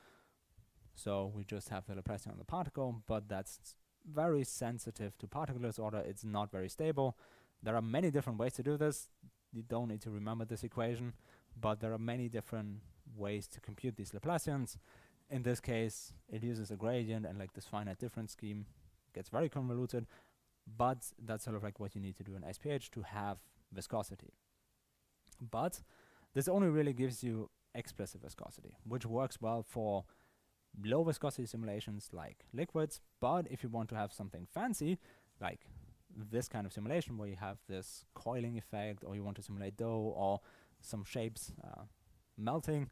So we just have the Laplacian on the particle, but that's very sensitive to particle disorder. It's not very stable. There are many different ways to do this. You don't need to remember this equation, but there are many different ways to compute these Laplacians. In this case, it uses a gradient and like this finite difference scheme gets very convoluted, but that's sort of like what you need to do in SPH to have viscosity. But this only really gives you explicit viscosity, which works well for low viscosity simulations like liquids. But if you want to have something fancy, like this kind of simulation where you have this coiling effect, or you want to simulate dough or some shapes melting,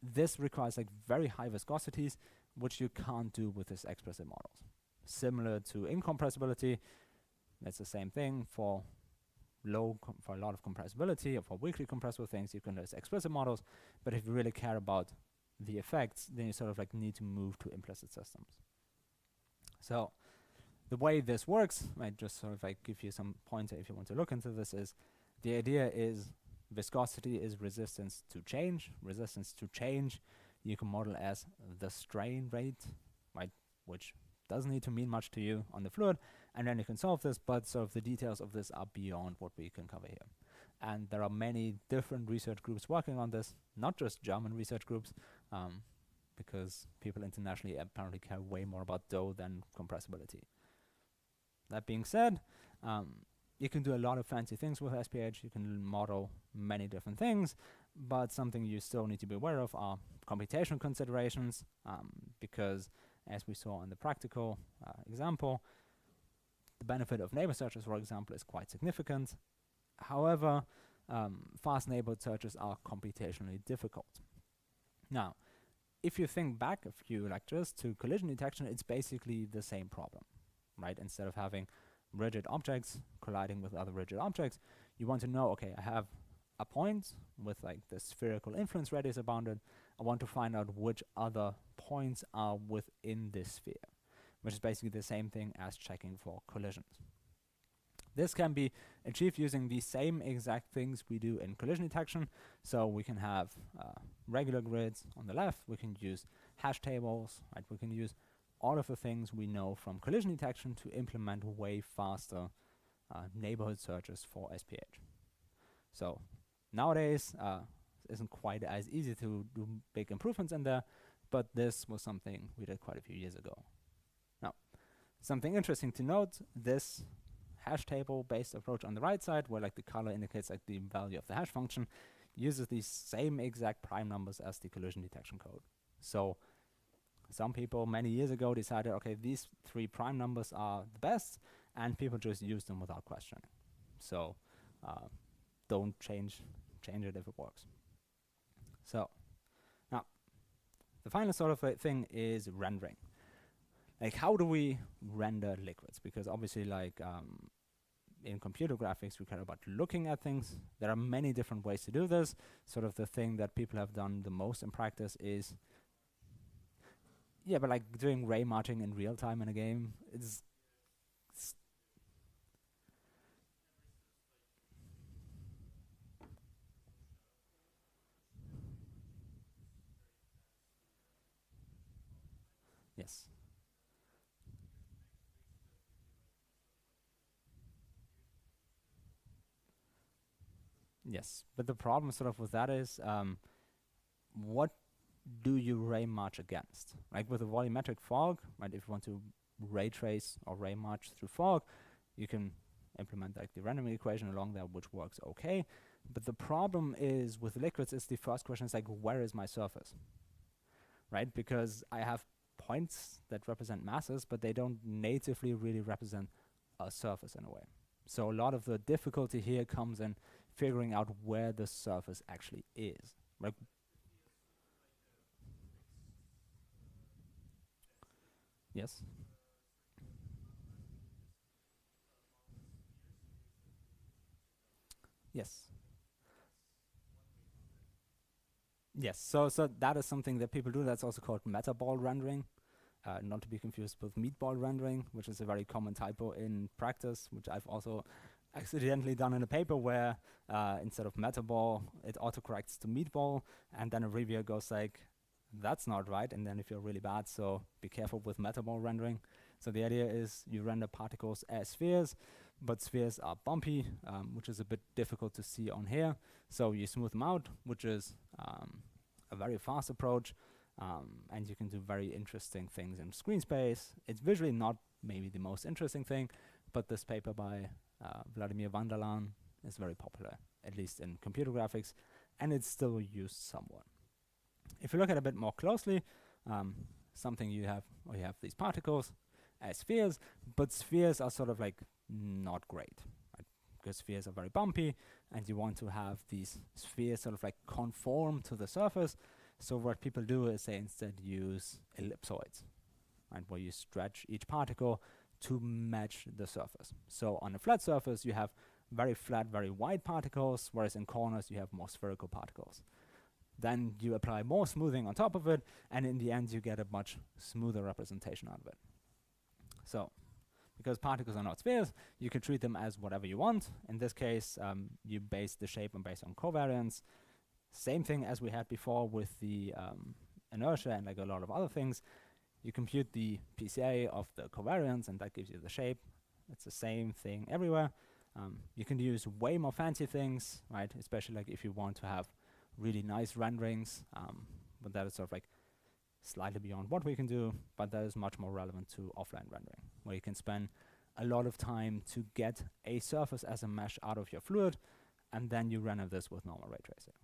this requires like very high viscosities, which you can't do with this explicit models. Similar to incompressibility, that's the same thing for for a lot of compressibility, or for weakly compressible things, you can use explicit models. But if you really care about the effects, then you sort of like need to move to implicit systems. So the way this works, I just sort of like give you some pointer if you want to look into this, is the idea is viscosity is resistance to change. Resistance to change you can model as the strain rate, right, which doesn't need to mean much to you on the fluid, and then you can solve this, but sort of the details of this are beyond what we can cover here. And there are many different research groups working on this, not just German research groups, because people internationally apparently care way more about dough than compressibility. That being said, you can do a lot of fancy things with SPH. You can model many different things, but something you still need to be aware of are computational considerations, because as we saw in the practical example, the benefit of neighbor searches, for example, is quite significant. However, fast neighborhood searches are computationally difficult. Now, if you think back a few lectures to collision detection, it's basically the same problem, right? Instead of having rigid objects colliding with other rigid objects, you want to know, okay, I have a point with like the spherical influence radius bounded. I want to find out which other points are within this sphere, which is basically the same thing as checking for collisions. This can be achieved using the same exact things we do in collision detection. So we can have regular grids on the left, we can use hash tables, right? We can use all of the things we know from collision detection to implement way faster neighborhood searches for SPH. So nowadays, it isn't quite as easy to do big improvements in there, but this was something we did quite a few years ago. Now, something interesting to note, this hash table based approach on the right side, where like the color indicates like the value of the hash function, uses these same exact prime numbers as the collision detection code. So some people many years ago decided, okay, these 3 prime numbers are the best, and people just use them without questioning. So don't change it if it works. So now the final sort of thing is rendering. Like, how do we render liquids? Because obviously, like in computer graphics, we care about looking at things. There are many different ways to do this. Sort of the thing that people have done the most in practice is, yeah, but like doing ray marching in real time in a game, it's yes. Yes, but the problem sort of with that is, what do you ray march against? Like with a volumetric fog, right? If you want to ray trace or ray march through fog, you can implement like the rendering equation along there, which works okay. But the problem is with liquids is the first question is like, where is my surface? Right? Because I have points that represent masses, but they don't natively really represent a surface in a way. So a lot of the difficulty here comes in figuring out where the surface actually is. Like, yes. Yes. Yes. So that is something that people do. That's also called metaball rendering, not to be confused with meatball rendering, which is a very common typo in practice, which I've also accidentally done in a paper where instead of metaball, it autocorrects to meatball, and then a reviewer goes like, that's not right, and then you feel really bad. So be careful with metaball rendering. So the idea is you render particles as spheres, but spheres are bumpy, which is a bit difficult to see on here. So you smooth them out, which is a very fast approach, and you can do very interesting things in screen space. It's visually not maybe the most interesting thing, but this paper by Vladimir Vanderlaan is very popular, at least in computer graphics, and it's still used somewhat. If you look at it a bit more closely, something you have these particles as spheres, but spheres are sort of like not great, right? Because spheres are very bumpy, and you want to have these spheres sort of like conform to the surface. So what people do is they instead use ellipsoids, right, where you stretch each particle to match the surface. So on a flat surface, you have very flat, very wide particles, whereas in corners, you have more spherical particles. Then you apply more smoothing on top of it, and in the end, you get a much smoother representation out of it. So, because particles are not spheres, you can treat them as whatever you want. In this case, you base the shape based on covariance. Same thing as we had before with the inertia and like a lot of other things. You compute the PCA of the covariance, and that gives you the shape. It's the same thing everywhere. You can use way more fancy things, right? Especially like if you want to have really nice renderings, but that is sort of like slightly beyond what we can do, but that is much more relevant to offline rendering, where you can spend a lot of time to get a surface as a mesh out of your fluid, and then you render this with normal ray tracing.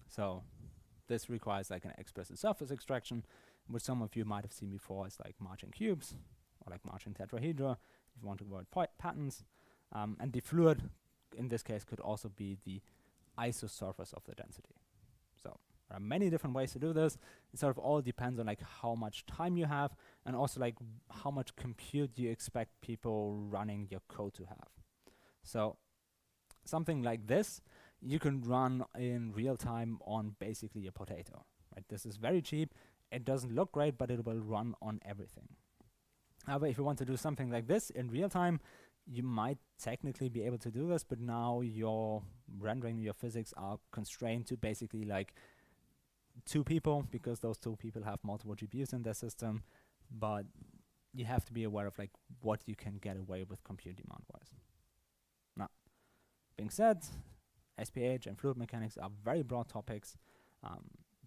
So this requires like an explicit surface extraction, which some of you might have seen before as like marching cubes or like marching tetrahedra if you want to avoid patterns. And the fluid in this case could also be the isosurface of the density. So there are many different ways to do this. It sort of all depends on like how much time you have, and also like how much compute you expect people running your code to have. So something like this you can run in real time on basically a potato, right? This is very cheap. It doesn't look great, but it will run on everything. However, if you want to do something like this in real time, you might technically be able to do this, but now your rendering, your physics are constrained to basically like 2 people, because those 2 people have multiple GPUs in their system. But you have to be aware of like what you can get away with compute demand wise. Now, being said, SPH and fluid mechanics are very broad topics.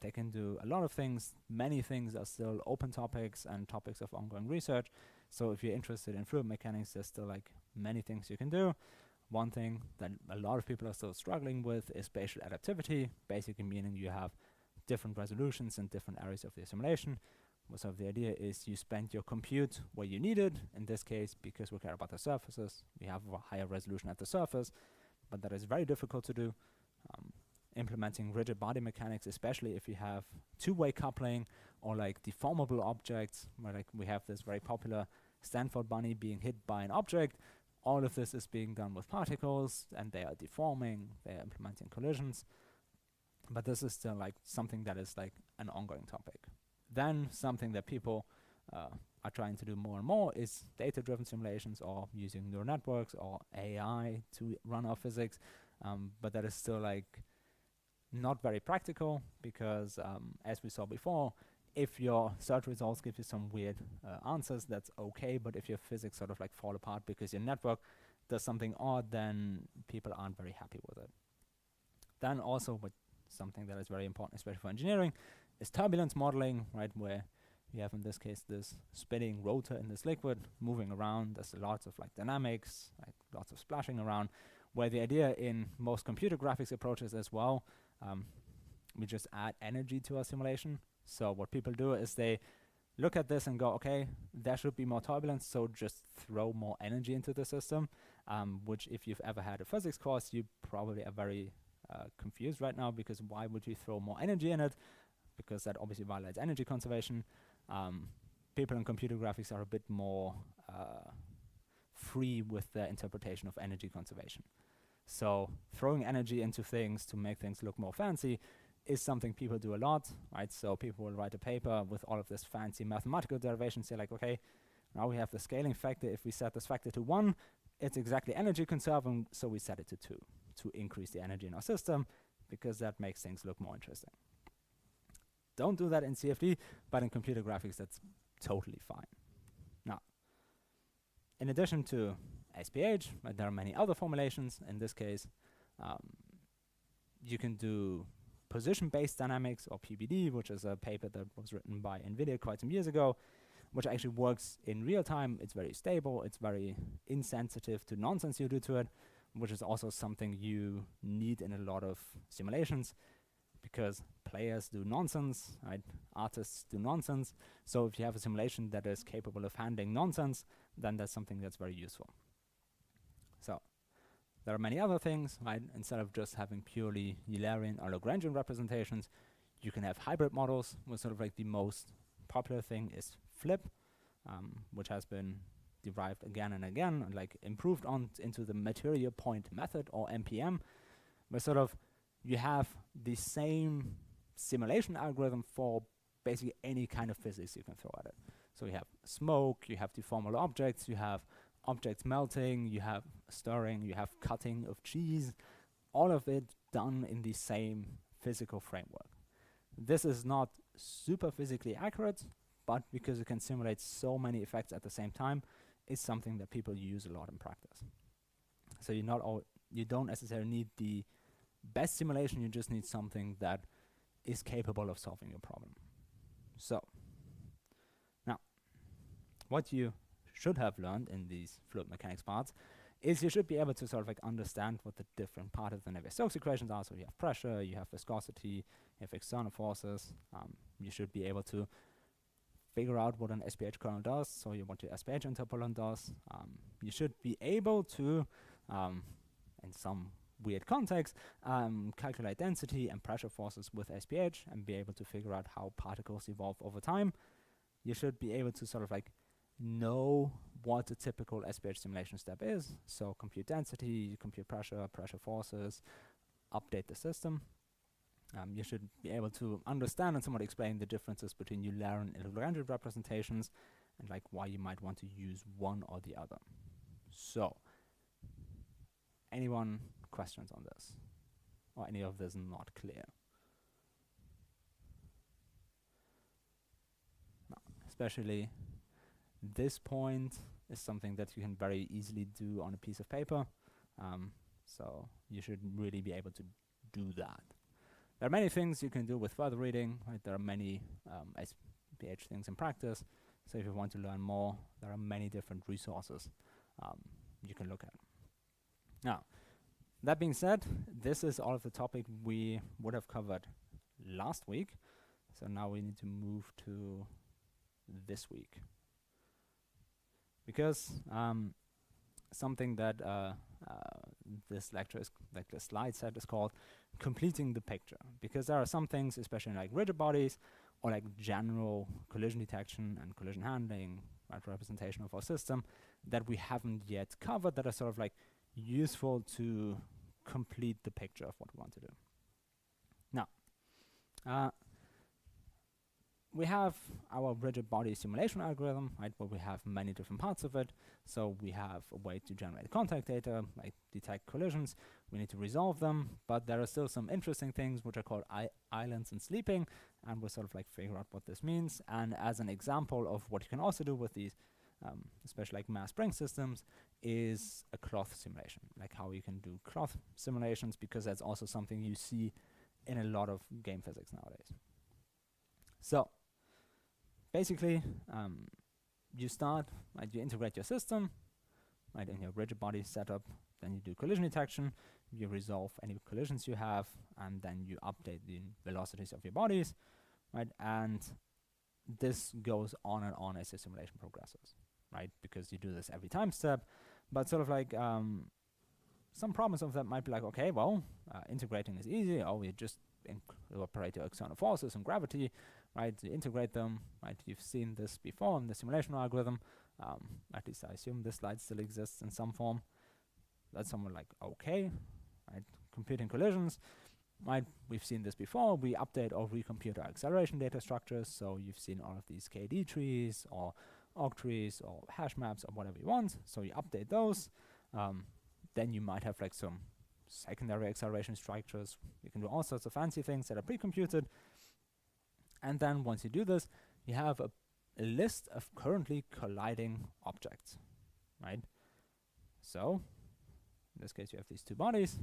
They can do a lot of things. Many things are still open topics and topics of ongoing research. So if you're interested in fluid mechanics, there's still like many things you can do. One thing that a lot of people are still struggling with is spatial adaptivity, basically meaning you have different resolutions in different areas of the simulation. So the idea is you spend your compute where you need it. In this case, because we care about the surfaces, we have a higher resolution at the surface, but that is very difficult to do. Implementing rigid body mechanics, especially if you have two-way coupling or like deformable objects, where like we have this very popular Stanford bunny being hit by an object. All of this is being done with particles, and they are deforming, they are implementing collisions. But this is still like something that is like an ongoing topic. Then something that people are trying to do more and more is data-driven simulations, or using neural networks or AI to run our physics. But that is still like not very practical, because as we saw before, if your search results give you some weird answers, that's okay. But if your physics sort of like fall apart because your network does something odd, then people aren't very happy with it. Then also, with something that is very important, especially for engineering, is turbulence modeling, right? Where you have in this case this spinning rotor in this liquid moving around. There's lots of like dynamics, like lots of splashing around. Where the idea in most computer graphics approaches as well, we just add energy to our simulation. So what people do is they look at this and go, okay, there should be more turbulence, so just throw more energy into the system, which if you've ever had a physics course, you probably are very confused right now, because why would you throw more energy in it? Because that obviously violates energy conservation. People in computer graphics are a bit more free with their interpretation of energy conservation. So throwing energy into things to make things look more fancy is something people do a lot, right? So people will write a paper with all of this fancy mathematical derivations. They're like, okay, now we have the scaling factor. If we set this factor to 1, it's exactly energy conserving, so we set it to 2 to increase the energy in our system, because that makes things look more interesting. don't do that in CFD, but in computer graphics, that's totally fine. Now, in addition to SPH, right, there are many other formulations. In this case, you can do position-based dynamics, or PBD, which is a paper that was written by NVIDIA quite some years ago, which actually works in real time. It's very stable. It's very insensitive to nonsense you do to it, which is also something you need in a lot of simulations, because players do nonsense, right? Artists do nonsense. So if you have a simulation that is capable of handling nonsense, then that's something that's very useful. So there are many other things, right? Instead of just having purely Eulerian or Lagrangian representations, you can have hybrid models, where sort of like the most popular thing is FLIP, which has been derived again and again, and like improved on into the material point method, or MPM, where sort of you have the same simulation algorithm for basically any kind of physics you can throw at it. So you have smoke, you have deformable objects, you have objects melting, you have stirring, you have cutting of cheese, all of it done in the same physical framework. This is not super physically accurate, but because it can simulate so many effects at the same time, it's something that people use a lot in practice. So you don't necessarily need the best simulation, you just need something that is capable of solving your problem. So, now, what you should have learned in these fluid mechanics parts is you should be able to sort of like understand what the different parts of the Navier-Stokes equations are. So you have pressure, you have viscosity, you have external forces. You should be able to figure out what an SPH kernel does, so what your SPH interpolon does. You should be able to, in some weird context, calculate density and pressure forces with SPH and be able to figure out how particles evolve over time. You should be able to sort of like know what a typical SPH simulation step is. So compute density, compute pressure, pressure forces, update the system. You should be able to understand and somewhat explain the differences between Eulerian and Lagrangian representations, and like why you might want to use one or the other. So, anyone questions on this? Or any of this not clear? No, especially this point is something that you can very easily do on a piece of paper. So you should really be able to do that. There are many things you can do with further reading, right? There are many SPH things in practice. So if you want to learn more, there are many different resources you can look at. Now, that being said, this is all of the topic we would have covered last week. So now we need to move to this week. Because something that this lecture is, like the slide set, is called completing the picture. Because there are some things, especially in like rigid bodies, or like general collision detection and collision handling, right, representation of our system, that we haven't yet covered, that are sort of like useful to complete the picture of what we want to do. Now, we have our rigid body simulation algorithm, right, where we have many different parts of it. So we have a way to generate contact data, like detect collisions. We need to resolve them, but there are still some interesting things which are called islands and sleeping, and we'll sort of like figure out what this means. And as an example of what you can also do with these, especially like mass spring systems, is a cloth simulation, like how you can do cloth simulations, because that's also something you see in a lot of game physics nowadays. So, basically, you start, right, you integrate your system, right, in your rigid body setup, then you do collision detection, you resolve any collisions you have, and then you update the velocities of your bodies, right, and this goes on and on as your simulation progresses, right, because you do this every time step, but sort of like some problems of that might be like, okay, well, integrating is easy, oh, you just incorporate your external forces and gravity, right, you integrate them, right, you've seen this before in the simulation algorithm, at least I assume this slide still exists in some form. That's somewhat like, okay, right, computing collisions, right, we've seen this before, we update or recompute our acceleration data structures, so you've seen all of these KD trees, or org trees, or hash maps, or whatever you want, so you update those, then you might have like some secondary acceleration structures, you can do all sorts of fancy things that are pre-computed, And then once you do this, you have a list of currently colliding objects, right? So in this case, you have these two bodies,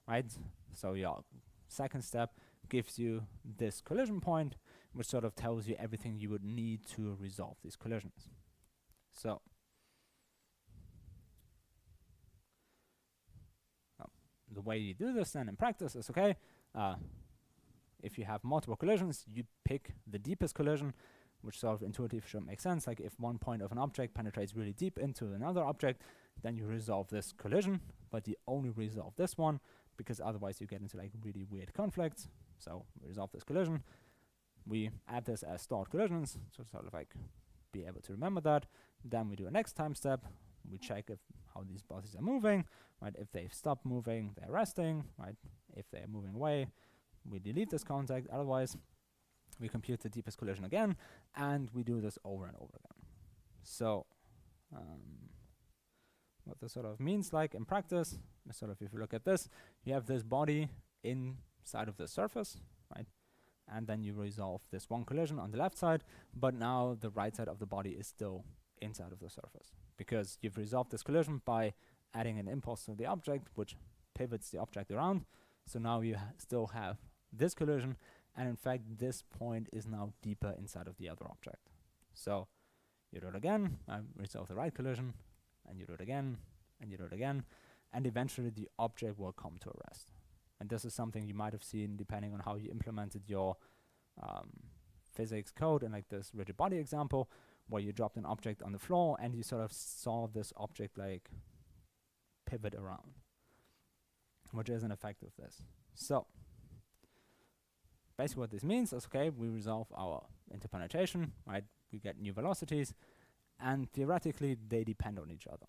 right? So your second step gives you this collision point, which sort of tells you everything you would need to resolve these collisions. So the way you do this then in practice is, okay, if you have multiple collisions, you pick the deepest collision, which sort of intuitively should make sense. Like if one point of an object penetrates really deep into another object, then you resolve this collision, but you only resolve this one, because otherwise you get into like really weird conflicts. So we resolve this collision, we add this as stored collisions, so sort of like be able to remember that. Then we do a next time step, we check if how these bodies are moving, right? If they've stopped moving, they're resting, right? If they're moving away, we delete this contact. Otherwise, we compute the deepest collision again, and we do this over and over again. So what this sort of means like in practice is sort of, if you look at this, you have this body inside of the surface, right? And then you resolve this one collision on the left side, but now the right side of the body is still inside of the surface, because you've resolved this collision by adding an impulse to the object, which pivots the object around. So now you still have this collision, and in fact this point is now deeper inside of the other object. So you do it again, resolve the right collision, and you do it again, and you do it again, and eventually the object will come to a rest. And this is something you might have seen depending on how you implemented your physics code in like this rigid body example, where you dropped an object on the floor and you sort of saw this object like pivot around, which is an effect of this. So basically what this means is, okay, we resolve our interpenetration, right? We get new velocities, and theoretically they depend on each other,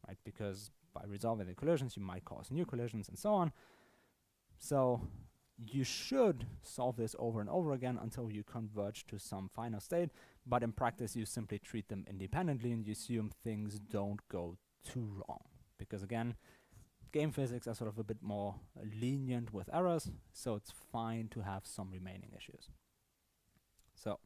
right? Because by resolving the collisions, you might cause new collisions and so on. So you should solve this over and over again until you converge to some final state, but in practice you simply treat them independently and you assume things don't go too wrong. Because again, game physics are sort of a bit more lenient with errors, so it's fine to have some remaining issues. So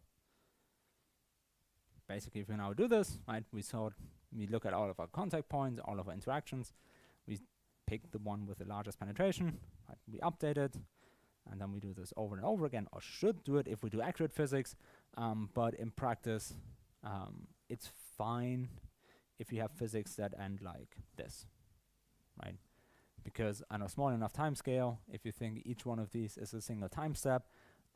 basically, if we now do this, right, we look at all of our contact points, all of our interactions, we pick the one with the largest penetration, right, we update it, and then we do this over and over again, or should do it if we do accurate physics, but in practice, it's fine if you have physics that end like this, right? Because on a small enough time scale, if you think each one of these is a single time step,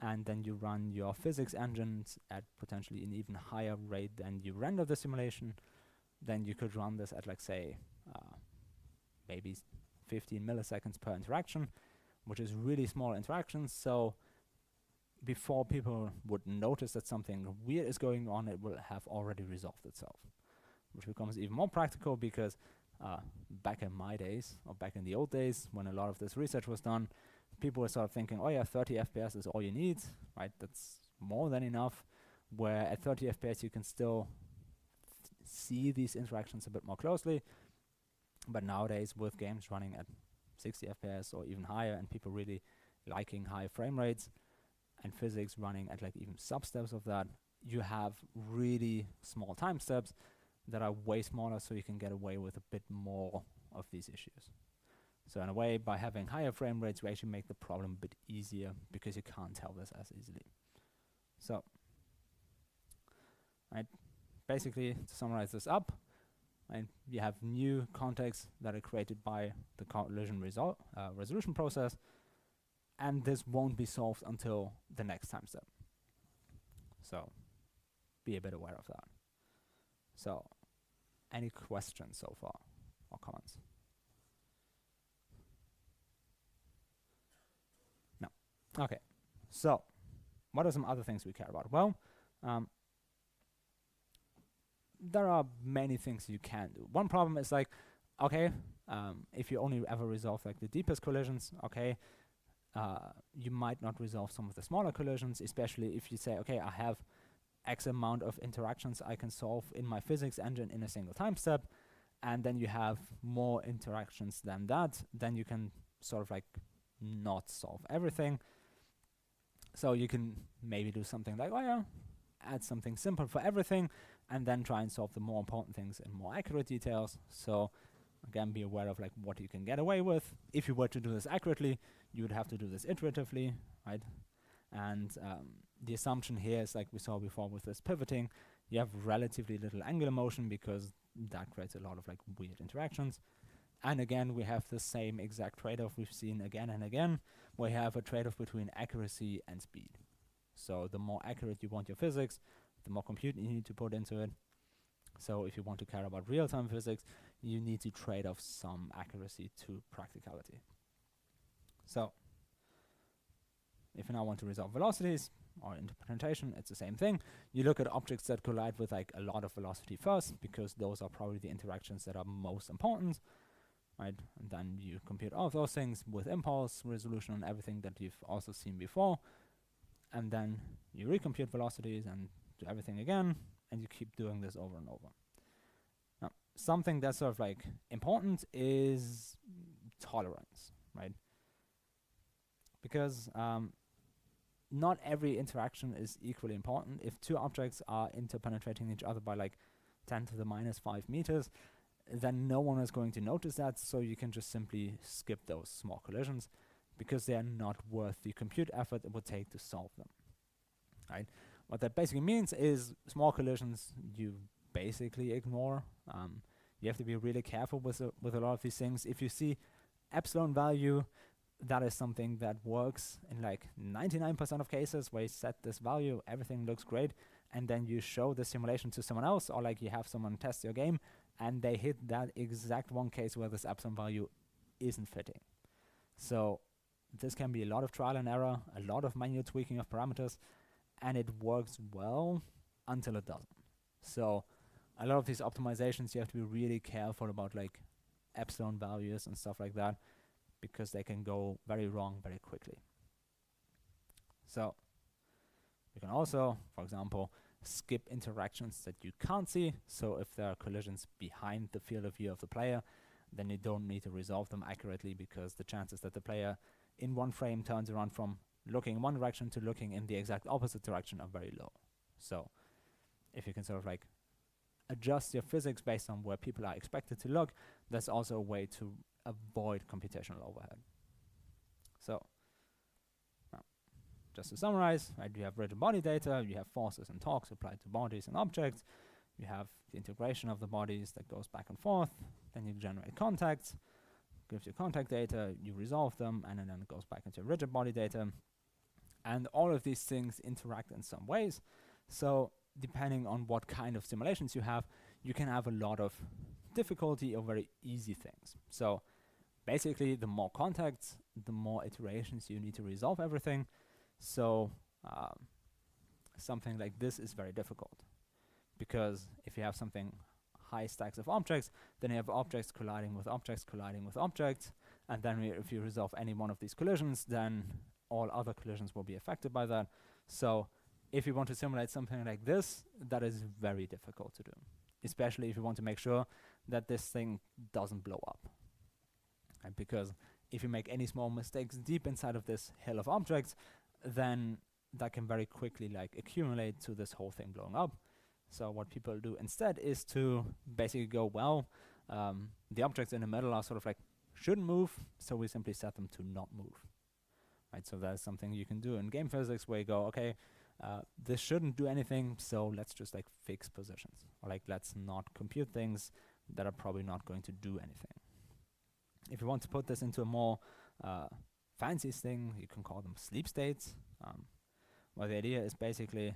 and then you run your physics engines at potentially an even higher rate than you render the simulation, then you could run this at like say maybe 15 milliseconds per interaction, which is really small interactions. So before people would notice that something weird is going on, it will have already resolved itself, which becomes even more practical because back in my days, or back in the old days, when a lot of this research was done, people were sort of thinking, oh yeah, 30 FPS is all you need, right? That's more than enough. Where at 30 FPS you can still see these interactions a bit more closely. But nowadays, with games running at 60 FPS or even higher, and people really liking high frame rates, and physics running at like even sub-steps of that, you have really small time steps that are way smaller, so you can get away with a bit more of these issues. So in a way, by having higher frame rates, we actually make the problem a bit easier because you can't tell this as easily. So, right, basically, to summarize this up, right, you have new contexts that are created by the collision resolution process, and this won't be solved until the next time step. So, be a bit aware of that. So, any questions so far or comments? No. Okay. So, what are some other things we care about? Well, there are many things you can do. One problem is like, okay, if you only ever resolve like the deepest collisions, okay, you might not resolve some of the smaller collisions, especially if you say, okay, I have X amount of interactions I can solve in my physics engine in a single time step, and then you have more interactions than that, then you can sort of like not solve everything. So you can maybe do something like, oh yeah, add something simple for everything, and then try and solve the more important things in more accurate details. So again, be aware of like what you can get away with. If you were to do this accurately, you would have to do this iteratively, right? And the assumption here is, like we saw before with this pivoting, you have relatively little angular motion because that creates a lot of like weird interactions. And again, we have the same exact trade-off we've seen again and again. We have a trade-off between accuracy and speed. So the more accurate you want your physics, the more compute you need to put into it. So if you want to care about real-time physics, you need to trade off some accuracy to practicality. So if you now want to resolve velocities or interpretation, it's the same thing. You look at objects that collide with like a lot of velocity first, because those are probably the interactions that are most important, right? And then you compute all of those things with impulse, resolution, and everything that you've also seen before. And then you recompute velocities and do everything again, and you keep doing this over and over. Now, something that's sort of like important is tolerance, right? Because not every interaction is equally important. If two objects are interpenetrating each other by like 10 to the minus 5 meters, then no one is going to notice that, so you can just simply skip those small collisions because they are not worth the compute effort it would take to solve them, right? What that basically means is small collisions you basically ignore. You have to be really careful with a lot of these things. If you see epsilon value, that is something that works in like 99% of cases where you set this value, everything looks great, and then you show the simulation to someone else, or like you have someone test your game and they hit that exact one case where this epsilon value isn't fitting. So this can be a lot of trial and error, a lot of manual tweaking of parameters, and it works well until it doesn't. So a lot of these optimizations, you have to be really careful about like epsilon values and stuff like that, because they can go very wrong very quickly. So you can also, for example, skip interactions that you can't see. So if there are collisions behind the field of view of the player, then you don't need to resolve them accurately, because the chances that the player in one frame turns around from looking in one direction to looking in the exact opposite direction are very low. So if you can sort of like adjust your physics based on where people are expected to look, that's also a way to avoid computational overhead. So just to summarize, right, you have rigid body data, you have forces and torques applied to bodies and objects, you have the integration of the bodies that goes back and forth, then you generate contacts, gives you contact data, you resolve them, and then it goes back into rigid body data. And all of these things interact in some ways. So depending on what kind of simulations you have a lot of difficulty or very easy things. So basically, the more contacts, the more iterations you need to resolve everything. So something like this is very difficult, because if you have something high stacks of objects, then you have objects colliding with objects colliding with objects, and then if you resolve any one of these collisions, then all other collisions will be affected by that. So if you want to simulate something like this, that is very difficult to do, especially if you want to make sure that this thing doesn't blow up. Right? Because if you make any small mistakes deep inside of this hill of objects, then that can very quickly like accumulate to this whole thing blowing up. So what people do instead is to basically go, well, the objects in the middle are sort of like shouldn't move, so we simply set them to not move. Right? So that's something you can do in game physics, where you go, okay, this shouldn't do anything, so let's just like fix positions, or like let's not compute things that are probably not going to do anything. If you want to put this into a more fancy thing, you can call them sleep states. Well, the idea is basically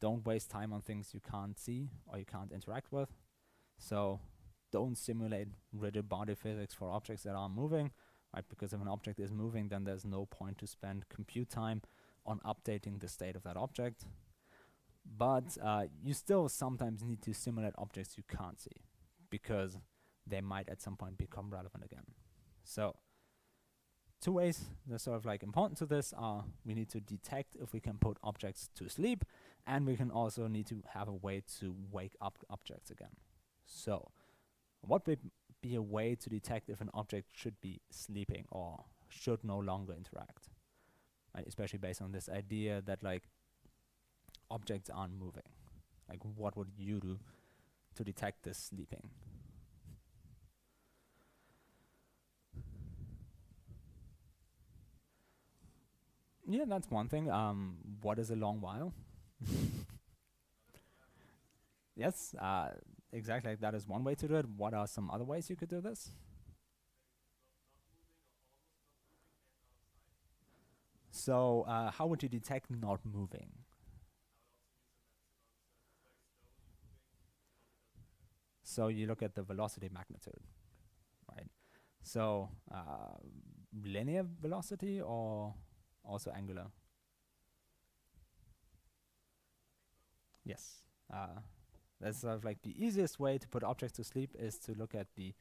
don't waste time on things you can't see or you can't interact with. So don't simulate rigid body physics for objects that aren't moving, right? Because if an object is moving, then there's no point to spend compute time on updating the state of that object. But you still sometimes need to simulate objects you can't see, because they might at some point become relevant again. So two ways that sort of like important to this are, we need to detect if we can put objects to sleep, and we can also need to have a way to wake up objects again. So what would be a way to detect if an object should be sleeping or should no longer interact? right? Especially based on this idea that like objects aren't moving. Like what would you do to detect this sleeping? Yeah, that's one thing. What is a long while? Yes, exactly. That is one way to do it. What are some other ways you could do this? So, how would you detect not moving? So you look at the velocity magnitude, right? So, linear velocity or also angular? Yes. That's sort of like the easiest way to put objects to sleep is to look at the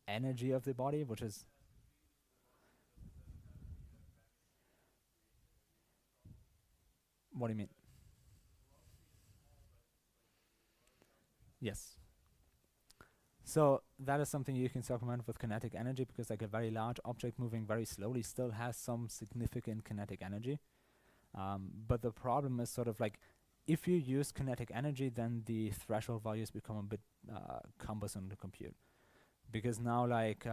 energy of the body, which is what do you mean? Yes. So that is something you can supplement with kinetic energy because like a very large object moving very slowly still has some significant kinetic energy. But the problem is sort of like if you use kinetic energy, then the threshold values become a bit cumbersome to compute because now like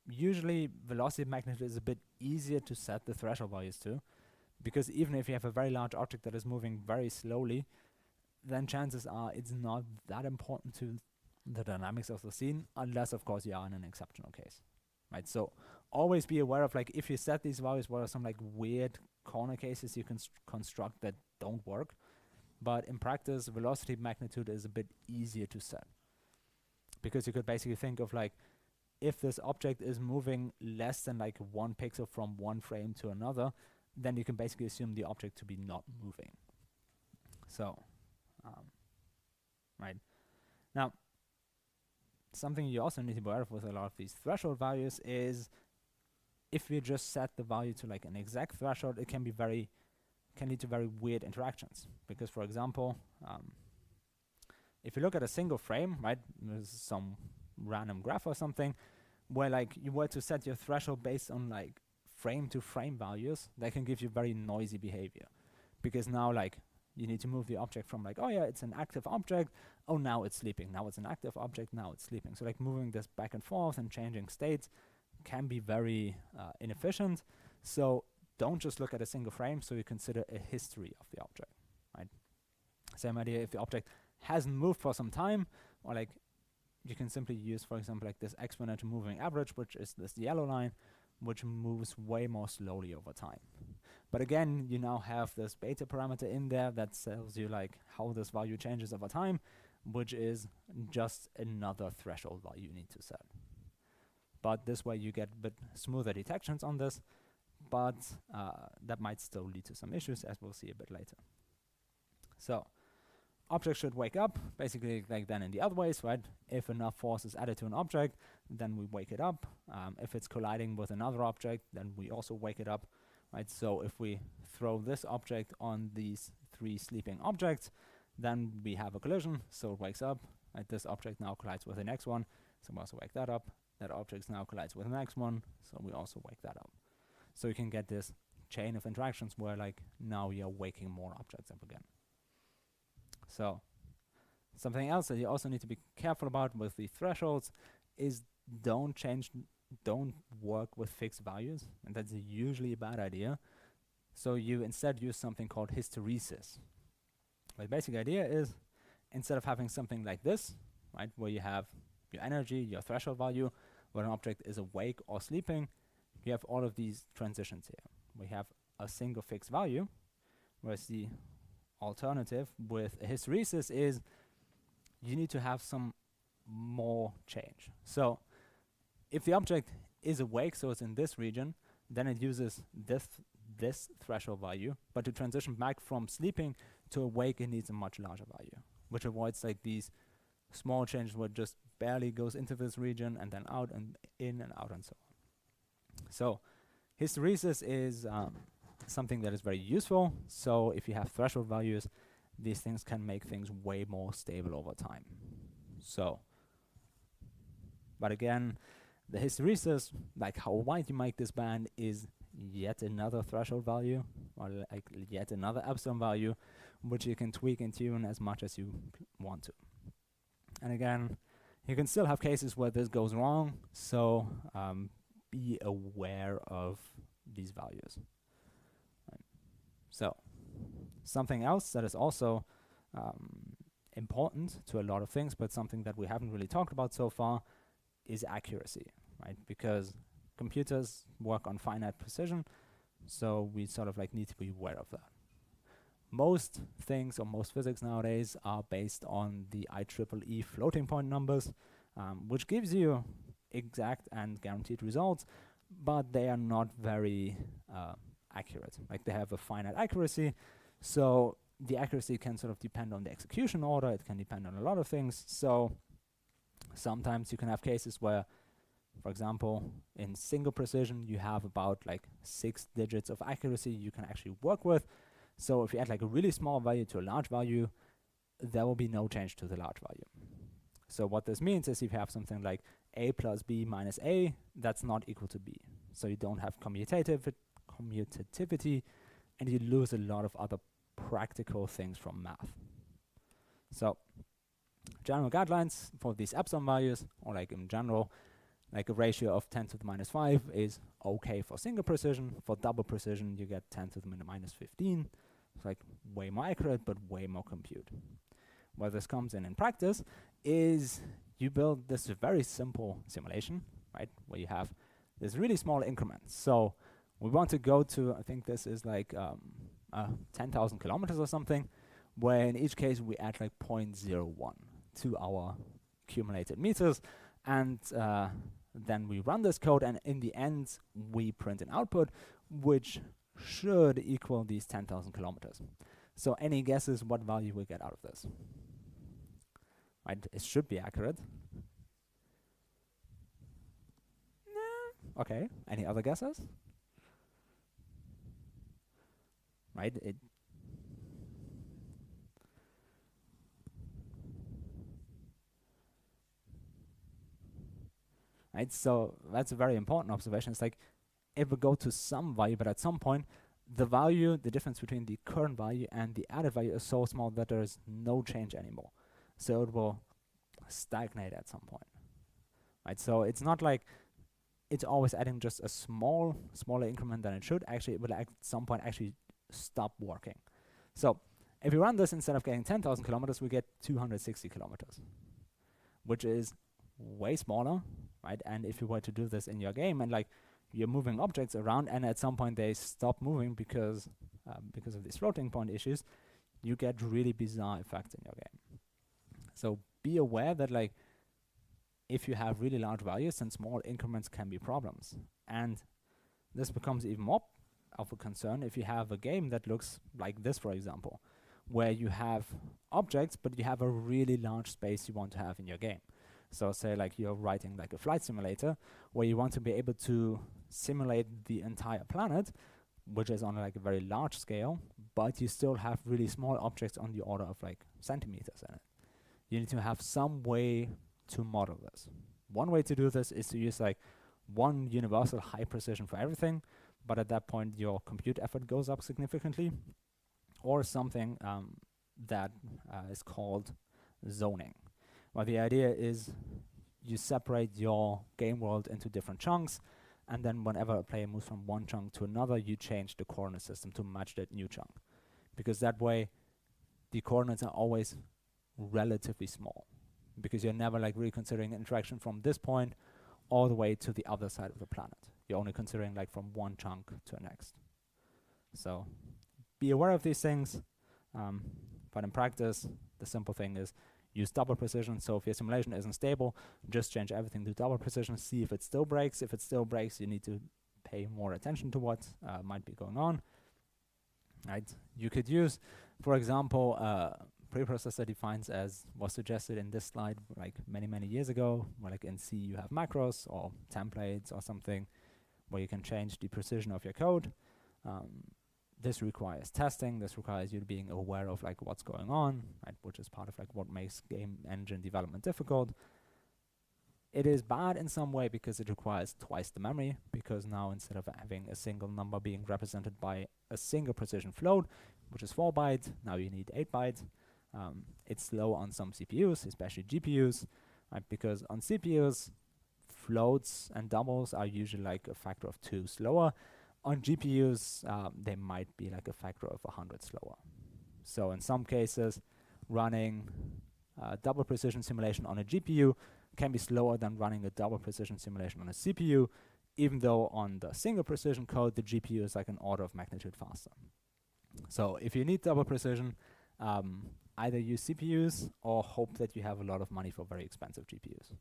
usually velocity magnitude is a bit easier to set the threshold values to because even if you have a very large object that is moving very slowly, then chances are it's not that important to the dynamics of the scene, unless of course you are in an exceptional case, right? So always be aware of like if you set these values, what are some like weird corner cases you can construct that don't work. But in practice, velocity magnitude is a bit easier to set because you could basically think of like if this object is moving less than like 1 pixel from one frame to another, then you can basically assume the object to be not moving. So, um, right now, something you also need to be aware of with a lot of these threshold values is if you just set the value to like an exact threshold, it can lead to very weird interactions. Because for example, if you look at a single frame, right, there's some random graph or something, where like you were to set your threshold based on like frame to frame values, that can give you very noisy behavior. Because now like you need to move the object from like, oh yeah, it's an active object, oh now it's sleeping, now it's an active object, now it's sleeping. So like moving this back and forth and changing states can be very inefficient. So don't just look at a single frame, so you consider a history of the object, right? Same idea if the object hasn't moved for some time, or like you can simply use, for example, like this exponential moving average, which is this yellow line, which moves way more slowly over time. But again, you now have this beta parameter in there that tells you like how this value changes over time, which is just another threshold value you need to set. But this way you get a bit smoother detections on this, but that might still lead to some issues, as we'll see a bit later. So object should wake up, basically like then in the other ways, right? If enough force is added to an object, then we wake it up. If it's colliding with another object, then we also wake it up, right? So if we throw this object on these three sleeping objects, then we have a collision, so it wakes up, right? This object now collides with the next one, so we also wake that up. That object now collides with the next one, so we also wake that up. So you can get this chain of interactions where like now you're waking more objects up again. So something else that you also need to be careful about with the thresholds is don't work with fixed values, and that's usually a bad idea. So you instead use something called hysteresis. The basic idea is instead of having something like this, right, where you have your energy, your threshold value, where an object is awake or sleeping, you have all of these transitions here. We have a single fixed value, whereas the alternative with a hysteresis is you need to have some more change. So if the object is awake, so it's in this region, then it uses this threshold value, but to transition back from sleeping to awake, it needs a much larger value, which avoids like these small changes where it just barely goes into this region and then out and in and out and so on. So hysteresis is something that is very useful. So if you have threshold values, these things can make things way more stable over time. So, but again, the hysteresis, like how wide you make this band, is yet another threshold value, or like yet another epsilon value, which you can tweak and tune as much as you want to. And again, you can still have cases where this goes wrong, so be aware of these values. Right. So, something else that is also important to a lot of things, but something that we haven't really talked about so far, is accuracy, right? Because computers work on finite precision, so we sort of like need to be aware of that. Most things or most physics nowadays are based on the IEEE floating point numbers, which gives you exact and guaranteed results, but they are not very accurate. Like, they have a finite accuracy, so the accuracy can sort of depend on the execution order, it can depend on a lot of things. So sometimes you can have cases where, for example, in single precision, you have about like 6 digits of accuracy you can actually work with. So if you add like a really small value to a large value, there will be no change to the large value. So what this means is if you have something like a plus b minus a, that's not equal to b. So you don't have commutativity, and you lose a lot of other practical things from math. So general guidelines for these epsilon values, or like in general, like a ratio of 10 to the minus 5 is okay for single precision. For double precision, you get 10 to the minus 15. It's like way more accurate, but way more compute. Where this comes in practice is you build this very simple simulation, right? Where you have this really small increments. So we want to go to, I think this is like 10,000 kilometers or something, where in each case we add like 0.01 to our accumulated meters, and then we run this code, and in the end we print an output which should equal these 10,000 kilometers. So any guesses what value we get out of this? Right, it should be accurate. Nah. Okay, any other guesses? Right, right, so that's a very important observation. It's like, if we go to some value, but at some point, the value, the difference between the current value and the added value is so small that there is no change anymore. So it will stagnate at some point, right? So it's not like it's always adding just a smaller increment than it should. Actually, it will at some point actually stop working. So if we run this, instead of getting 10,000 kilometers, we get 260 kilometers, which is way smaller, right? And if you were to do this in your game, and like you're moving objects around, and at some point they stop moving because of these floating point issues, you get really bizarre effects in your game. So be aware that like if you have really large values, then small increments can be problems. And this becomes even more of a concern if you have a game that looks like this, for example, where you have objects, but you have a really large space you want to have in your game. So say like you're writing like a flight simulator where you want to be able to simulate the entire planet, which is on like a very large scale, but you still have really small objects on the order of like centimeters in it. You need to have some way to model this. One way to do this is to use like one universal high precision for everything, but at that point your compute effort goes up significantly, or something that is called zoning. Well, the idea is you separate your game world into different chunks, and then whenever a player moves from one chunk to another, you change the coordinate system to match that new chunk. Because that way, the coordinates are always relatively small. Because you're never like really considering interaction from this point all the way to the other side of the planet. You're only considering like from one chunk to the next. So be aware of these things, but in practice, the simple thing is use double precision. So if your simulation isn't stable, just change everything to double precision, see if it still breaks. If it still breaks, you need to pay more attention to what might be going on. Right? You could use, for example, preprocessor defines, as was suggested in this slide like many years ago, where like in C you have macros or templates or something where you can change the precision of your code. This requires testing. This requires you being aware of like what's going on, right? Which is part of like what makes game engine development difficult. It is bad in some way because it requires twice the memory, because now instead of having a single number being represented by a single precision float, which is 4 bytes, now you need 8 bytes. It's slow on some CPUs, especially GPUs, right? Because on CPUs, floats and doubles are usually like a factor of 2 slower. On GPUs, they might be like a factor of 100 slower. So in some cases, running double precision simulation on a GPU can be slower than running a double precision simulation on a CPU, even though on the single precision code, the GPU is like an order of magnitude faster. So if you need double precision, either use CPUs or hope that you have a lot of money for very expensive GPUs.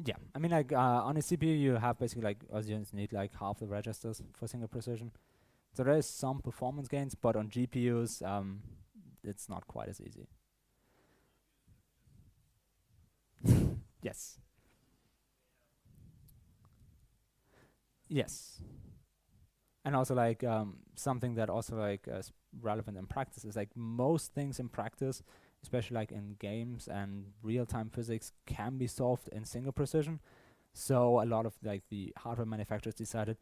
Yeah, I mean, like on a CPU, you have basically like, as you need like half the registers for single precision. So there is some performance gains, but on GPUs, it's not quite as easy. Yes. Yes. And also like something that also like is relevant in practice is like most things in practice, especially like in games and real-time physics, can be solved in single precision. So a lot of like the hardware manufacturers decided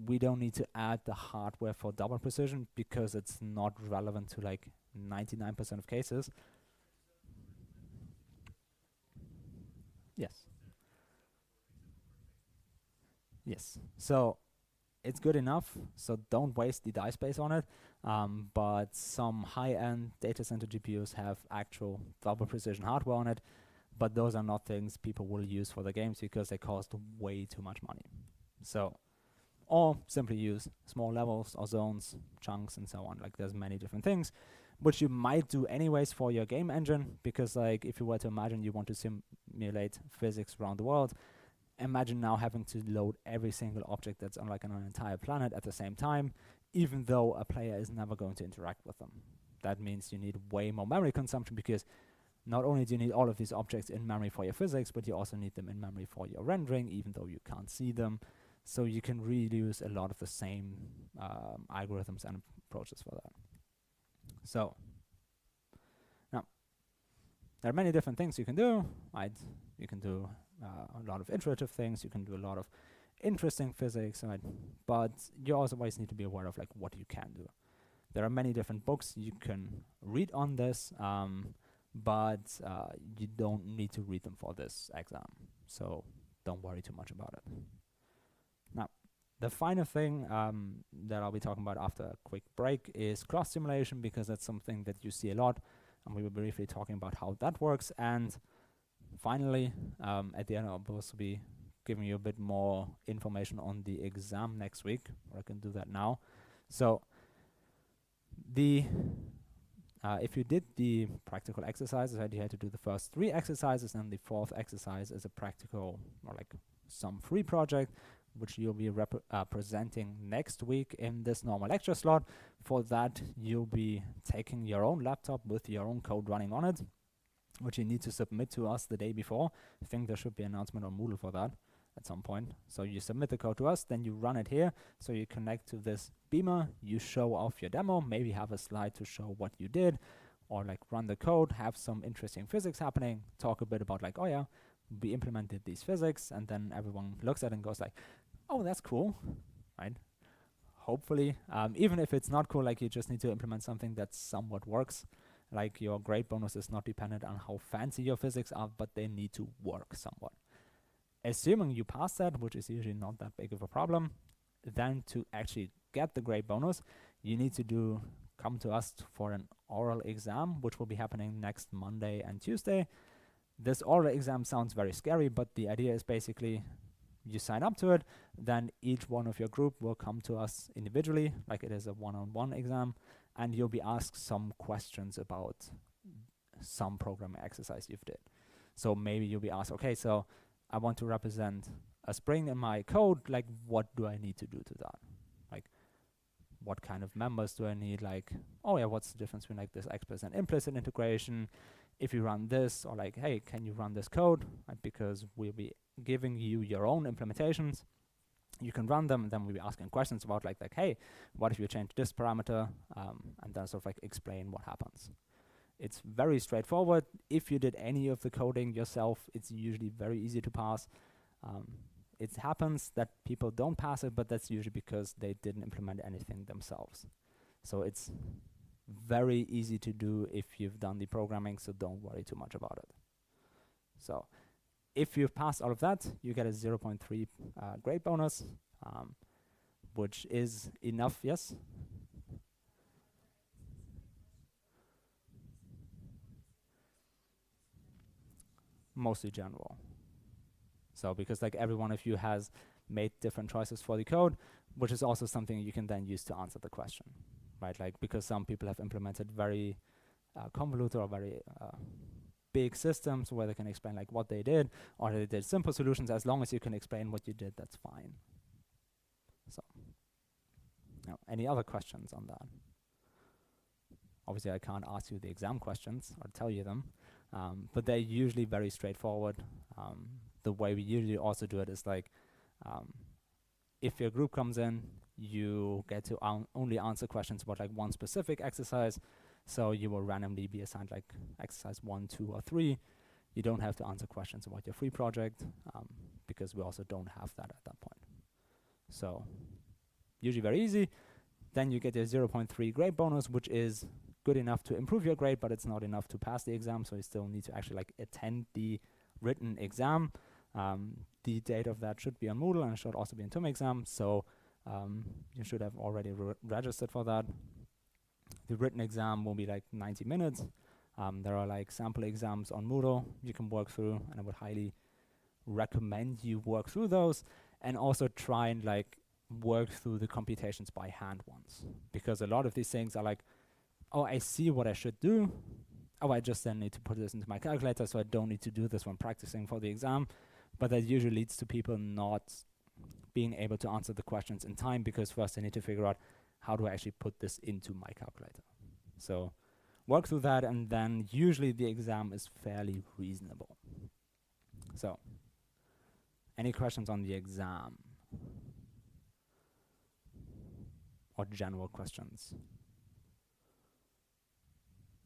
we don't need to add the hardware for double precision because it's not relevant to like 99% of cases. Yes. Yes. So it's good enough, so don't waste the die space on it. But some high-end data center GPUs have actual double precision hardware on it, but those are not things people will use for the games because they cost way too much money. So, or simply use small levels or zones, chunks, and so on. Like there's many different things, which you might do anyways for your game engine, because like if you were to imagine you want to simulate physics around the world, imagine now having to load every single object that's on like an entire planet at the same time, even though a player is never going to interact with them. That means you need way more memory consumption, because not only do you need all of these objects in memory for your physics, but you also need them in memory for your rendering, even though you can't see them. So you can really use a lot of the same algorithms and approaches for that. So now there are many different things you can do. You can do a lot of iterative things. You can do a lot of interesting physics, right? But you also always need to be aware of like what you can do. There are many different books you can read on this, but you don't need to read them for this exam. So don't worry too much about it. Now, the final thing that I'll be talking about after a quick break is cross simulation, because that's something that you see a lot, and we will be briefly talking about how that works. And finally, at the end, I'll also be giving you a bit more information on the exam next week, or I can do that now. So if you did the practical exercises, you had to do the first 3 exercises, and the 4th exercise is a practical, or like some free project, which you'll be presenting next week in this normal lecture slot. For that, you'll be taking your own laptop with your own code running on it, which you need to submit to us the day before. I think there should be an announcement on Moodle for that at some point. So you submit the code to us, then you run it here. So you connect to this beamer, you show off your demo, maybe have a slide to show what you did, or like run the code, have some interesting physics happening, talk a bit about like, oh yeah, we implemented these physics, and then everyone looks at it and goes like, oh, that's cool, right? Hopefully, even if it's not cool, like you just need to implement something that somewhat works. Like your grade bonus is not dependent on how fancy your physics are, but they need to work somewhat. Assuming you pass that, which is usually not that big of a problem, then to actually get the grade bonus, you need to come to us for an oral exam, which will be happening next Monday and Tuesday. This oral exam sounds very scary, but the idea is basically you sign up to it, then each one of your group will come to us individually, like it is a one-on-one exam, and you'll be asked some questions about some programming exercise you've did. So maybe you'll be asked, okay, so I want to represent a spring in my code, like what do I need to do to that? Like what kind of members do I need? Like, oh yeah, what's the difference between like this explicit and implicit integration? If you run this, or like, hey, can you run this code? Right, because we'll be giving you your own implementations. You can run them, and then we'll be asking questions about like, hey, what if you change this parameter, and then sort of like explain what happens. It's very straightforward. If you did any of the coding yourself, it's usually very easy to pass. It happens that people don't pass it, but that's usually because they didn't implement anything themselves. So it's very easy to do if you've done the programming, so don't worry too much about it. So if you've passed all of that, you get a 0.3 grade bonus, which is enough, yes? Mostly general. So because like every one of you has made different choices for the code, which is also something you can then use to answer the question, right? Like because some people have implemented very convoluted or very big systems where they can explain like what they did, or they did simple solutions. As long as you can explain what you did, that's fine. So, now, any other questions on that? Obviously, I can't ask you the exam questions or tell you them, but they're usually very straightforward. The way we usually also do it is like, if your group comes in, you get to only answer questions about like one specific exercise. So you will randomly be assigned like exercise 1, 2, or 3. You don't have to answer questions about your free project, because we also don't have that at that point. So usually very easy. Then you get a 0.3 grade bonus, which is good enough to improve your grade, but it's not enough to pass the exam. So you still need to actually like attend the written exam. The date of that should be on Moodle and should also be in TOEIC exam. So you should have already registered for that. The written exam will be like 90 minutes. There are like sample exams on Moodle you can work through, and I would highly recommend you work through those, and also try and like work through the computations by hand once, because a lot of these things are like, oh, I see what I should do. Oh, I just then need to put this into my calculator, so I don't need to do this when practicing for the exam. But that usually leads to people not being able to answer the questions in time, because first they need to figure out, how do I actually put this into my calculator? So work through that, and then usually the exam is fairly reasonable. So any questions on the exam? Or general questions?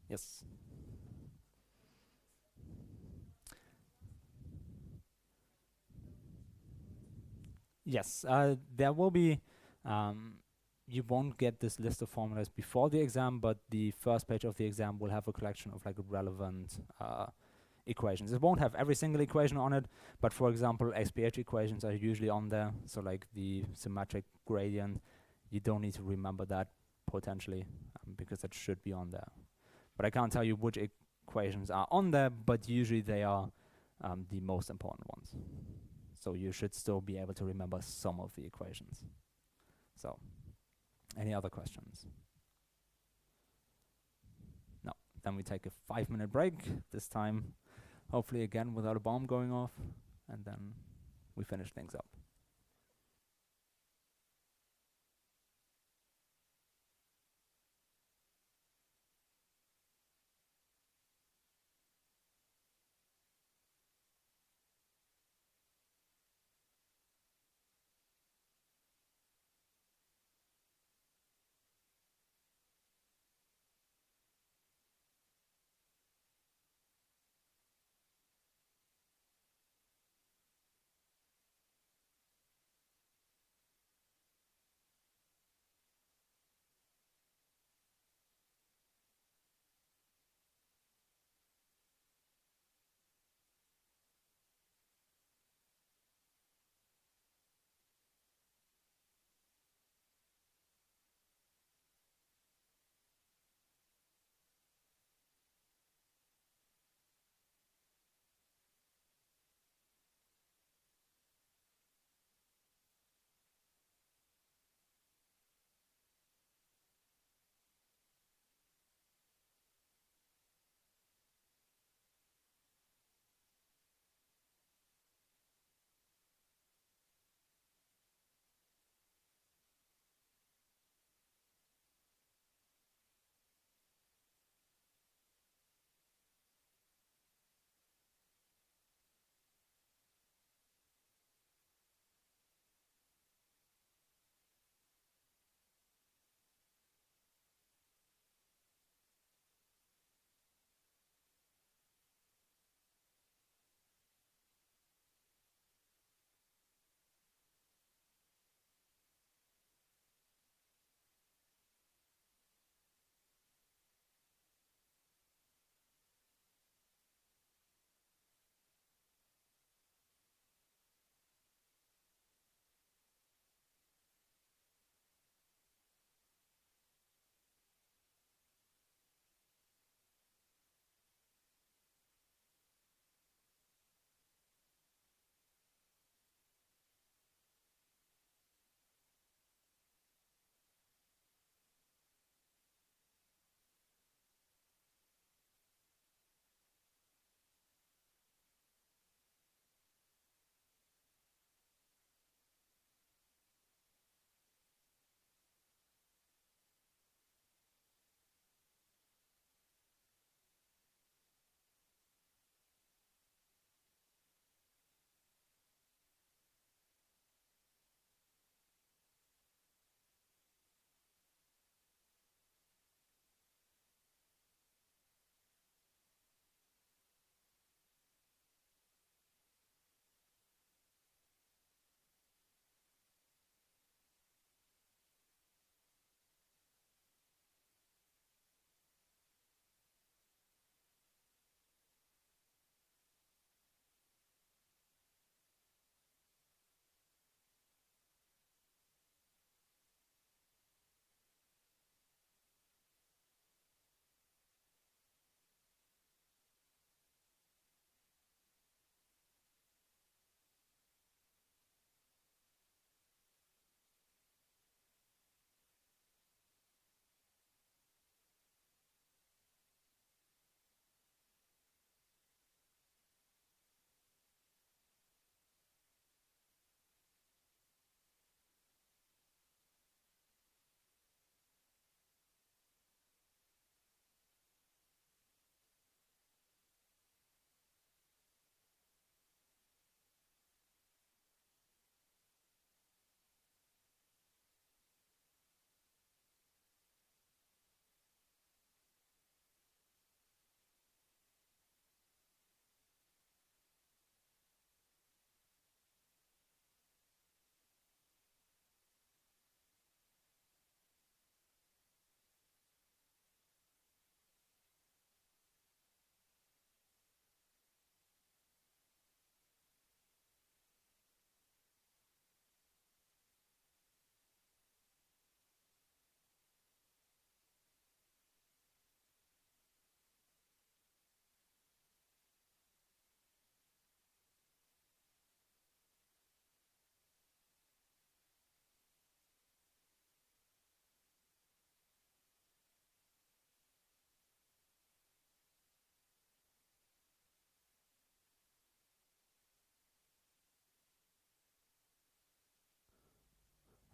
Yes. Yes, there will be, you won't get this list of formulas before the exam, but the first page of the exam will have a collection of like relevant equations. It won't have every single equation on it, but for example, SPH equations are usually on there. So like the symmetric gradient, you don't need to remember that potentially, because that should be on there. But I can't tell you which equations are on there, but usually they are the most important ones. So you should still be able to remember some of the equations. So, any other questions? No. Then we take a 5-minute break, this time hopefully again without a bomb going off, and then we finish things up.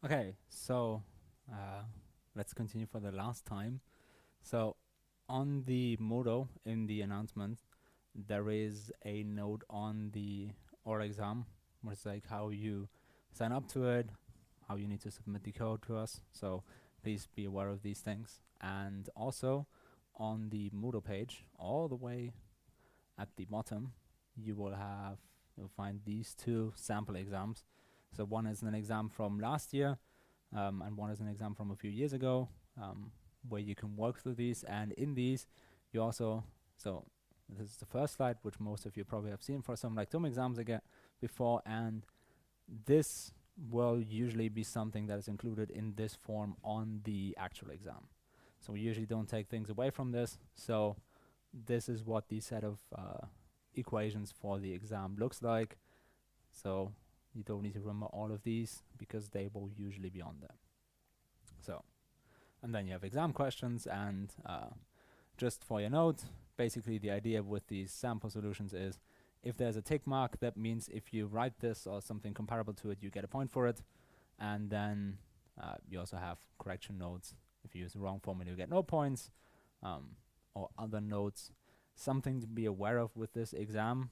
Okay, so let's continue for the last time. So on the Modo in the announcement, there is a note on the oral exam, where it's like how you sign up to it, how you need to submit the code to us. So please be aware of these things. And also on the Moodle page, all the way at the bottom, you'll find these two sample exams. So one is an exam from last year, and one is an exam from a few years ago, where you can work through these. And in these, you also, so this is the first slide, which most of you probably have seen for some like TOEM exams again before, and this will usually be something that is included in this form on the actual exam. So we usually don't take things away from this. So this is what the set of equations for the exam looks like. So you don't need to remember all of these because they will usually be on there. So, and then you have exam questions, and just for your note, basically the idea with these sample solutions is if there's a tick mark, that means if you write this or something comparable to it, you get a point for it. And then you also have correction notes. If you use the wrong formula, you get no points, or other notes. Something to be aware of with this exam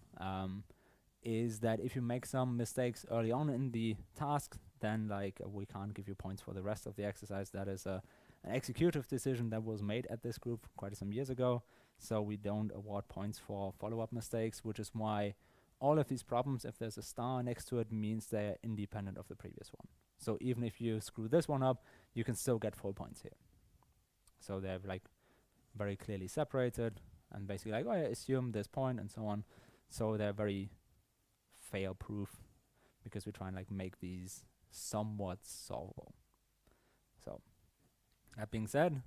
is that if you make some mistakes early on in the task, then we can't give you points for the rest of the exercise. That is an executive decision that was made at this group quite some years ago. So we don't award points for follow-up mistakes, which is why all of these problems, if there's a star next to it, means they're independent of the previous one. So even if you screw this one up, you can still get full points here. So they're like very clearly separated, and basically like, oh, I assume this point and so on. So they're very fail-proof because we try and like make these somewhat solvable. So that being said,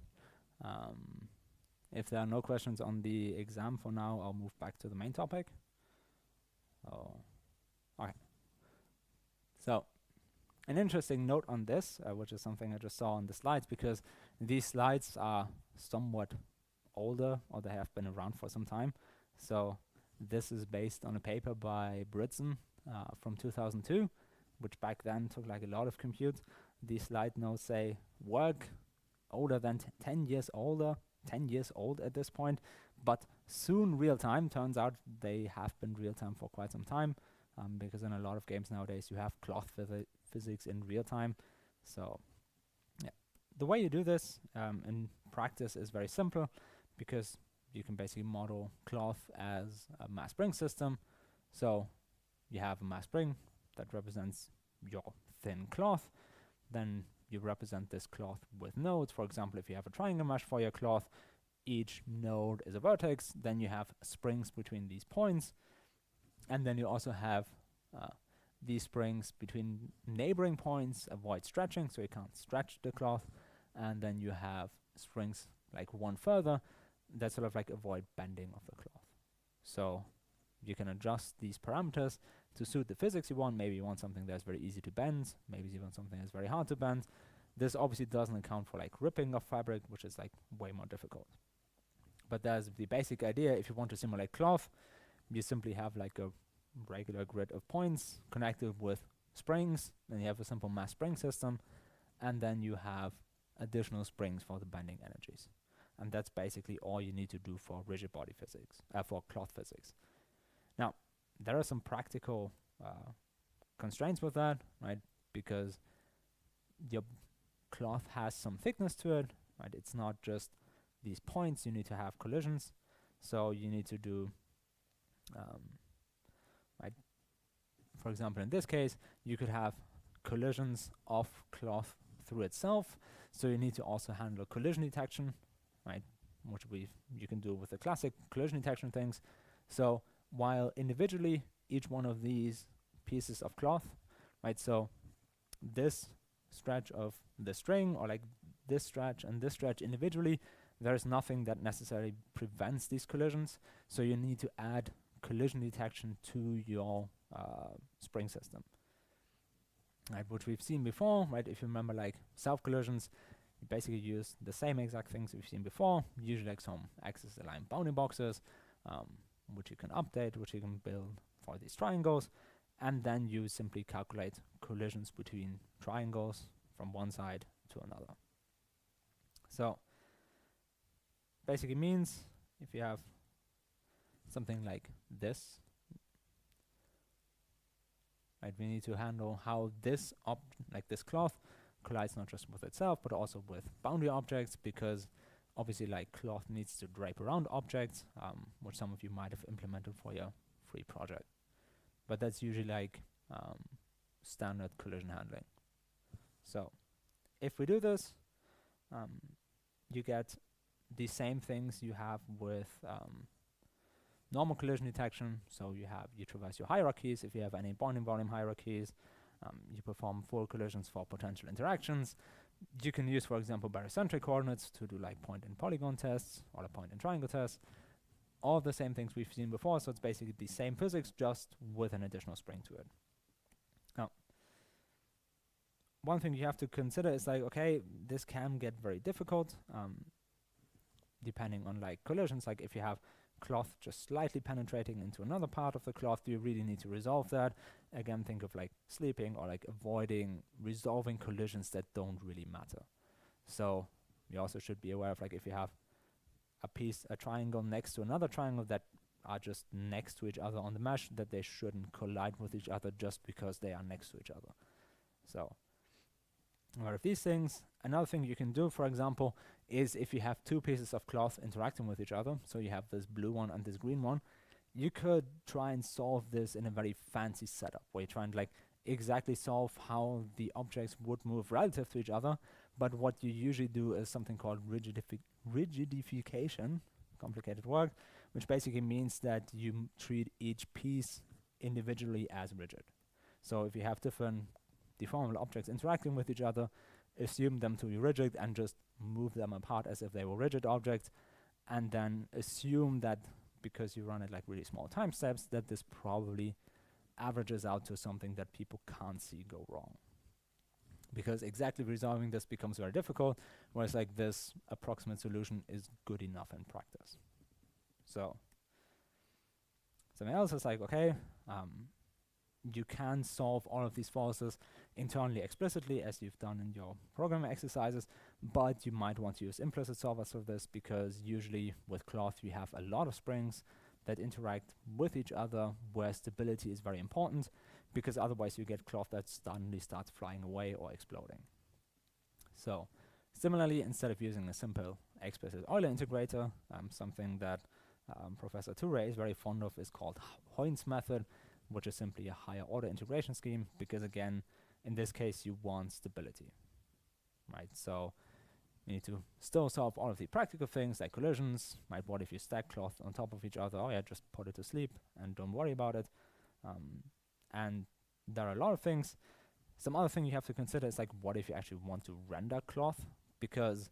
if there are no questions on the exam for now, I'll move back to the main topic. Oh, okay. So an interesting note on this, which is something I just saw on the slides, because these slides are somewhat older, or they have been around for some time. So this is based on a paper by Britson from 2002, which back then took like a lot of compute. These slide notes say work older than 10 years older, 10 years old at this point, but soon real time. Turns out they have been real time for quite some time, because in a lot of games nowadays you have cloth physics in real time. So yeah, the way you do this in practice is very simple, because you can basically model cloth as a mass spring system. So you have a mass spring that represents your thin cloth. Then you represent this cloth with nodes. For example, if you have a triangle mesh for your cloth, each node is a vertex. Then you have springs between these points. And then you also have these springs between neighboring points, avoid stretching, so you can't stretch the cloth. And then you have springs like one further that sort of like avoid bending of the cloth. So you can adjust these parameters to suit the physics you want. Maybe you want something that's very easy to bend. Maybe you want something that's very hard to bend. This obviously doesn't account for like ripping of fabric, which is like way more difficult. But there's the basic idea. If you want to simulate cloth, you simply have like a regular grid of points connected with springs. Then you have a simple mass spring system. And then you have additional springs for the bending energies. And that's basically all you need to do for rigid body physics, for cloth physics. Now, there are some practical constraints with that, right? Because your cloth has some thickness to it, right? It's not just these points. You need to have collisions. So you need to do, right? For example, in this case, you could have collisions of cloth through itself. So you need to also handle collision detection, right? Which you can do with the classic collision detection things. So while individually, each one of these pieces of cloth, right? So this stretch of the string, or like this stretch and this stretch individually, there's nothing that necessarily prevents these collisions. So you need to add collision detection to your spring system, right? Which we've seen before, right? If you remember like self-collisions, you basically use the same exact things we've seen before, usually like some axis aligned bounding boxes, which you can update, which you can build for these triangles, and then you simply calculate collisions between triangles from one side to another. So basically means if you have something like this, right, we need to handle how this like this cloth collides not just with itself but also with boundary objects, because obviously like cloth needs to drape around objects, which some of you might have implemented for your free project. But that's usually like standard collision handling. So if we do this, you get the same things you have with normal collision detection. So you traverse your hierarchies. If you have any bonding volume hierarchies, you perform full collisions for potential interactions. You can use, for example, barycentric coordinates to do like point and polygon tests or a point and triangle test. All the same things we've seen before, so it's basically the same physics, just with an additional spring to it. Now, one thing you have to consider is like, okay, this can get very difficult, depending on like collisions. Like if you have cloth just slightly penetrating into another part of the cloth, you really need to resolve that. Again, think of like sleeping or like avoiding resolving collisions that don't really matter. So you also should be aware of like if you have a triangle next to another triangle that are just next to each other on the mesh, that they shouldn't collide with each other just because they are next to each other. So aware of these things. Another thing you can do, for example, is if you have two pieces of cloth interacting with each other, so you have this blue one and this green one, you could try and solve this in a very fancy setup where you try and like exactly solve how the objects would move relative to each other. But what you usually do is something called rigidification, complicated word, which basically means that you treat each piece individually as rigid. So if you have different deformable objects interacting with each other, assume them to be rigid and just move them apart as if they were rigid objects, and then assume that because you run it like really small time steps, that this probably averages out to something that people can't see go wrong. Because exactly resolving this becomes very difficult, whereas like this approximate solution is good enough in practice. So something else is like, okay, you can solve all of these forces internally explicitly as you've done in your programming exercises, but you might want to use implicit solvers for this, because usually with cloth you have a lot of springs that interact with each other where stability is very important, because otherwise you get cloth that suddenly starts flying away or exploding. So similarly, instead of using a simple explicit Euler integrator, something that Professor Touré is very fond of is called Hoynes method, which is simply a higher order integration scheme, because again, in this case, you want stability, right? So you need to still solve all of the practical things like collisions, right? What if you stack cloth on top of each other? Oh yeah, just put it to sleep and don't worry about it. And there are a lot of things. Some other thing you have to consider is like, what if you actually want to render cloth? Because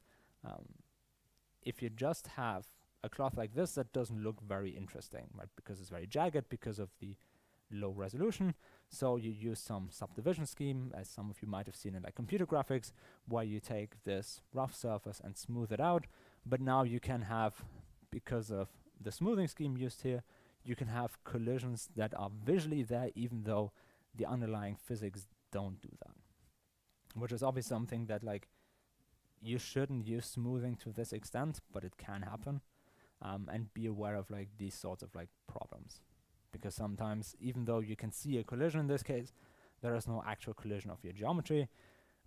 if you just have a cloth like this, that doesn't look very interesting, right? Because it's very jagged because of the low resolution. So you use some subdivision scheme, as some of you might have seen in like computer graphics, where you take this rough surface and smooth it out. But now you can have, because of the smoothing scheme used here, you can have collisions that are visually there even though the underlying physics don't do that. Which is obviously something that like you shouldn't use smoothing to this extent, but it can happen. And be aware of like these sorts of like problems. Because sometimes, even though you can see a collision in this case, there is no actual collision of your geometry,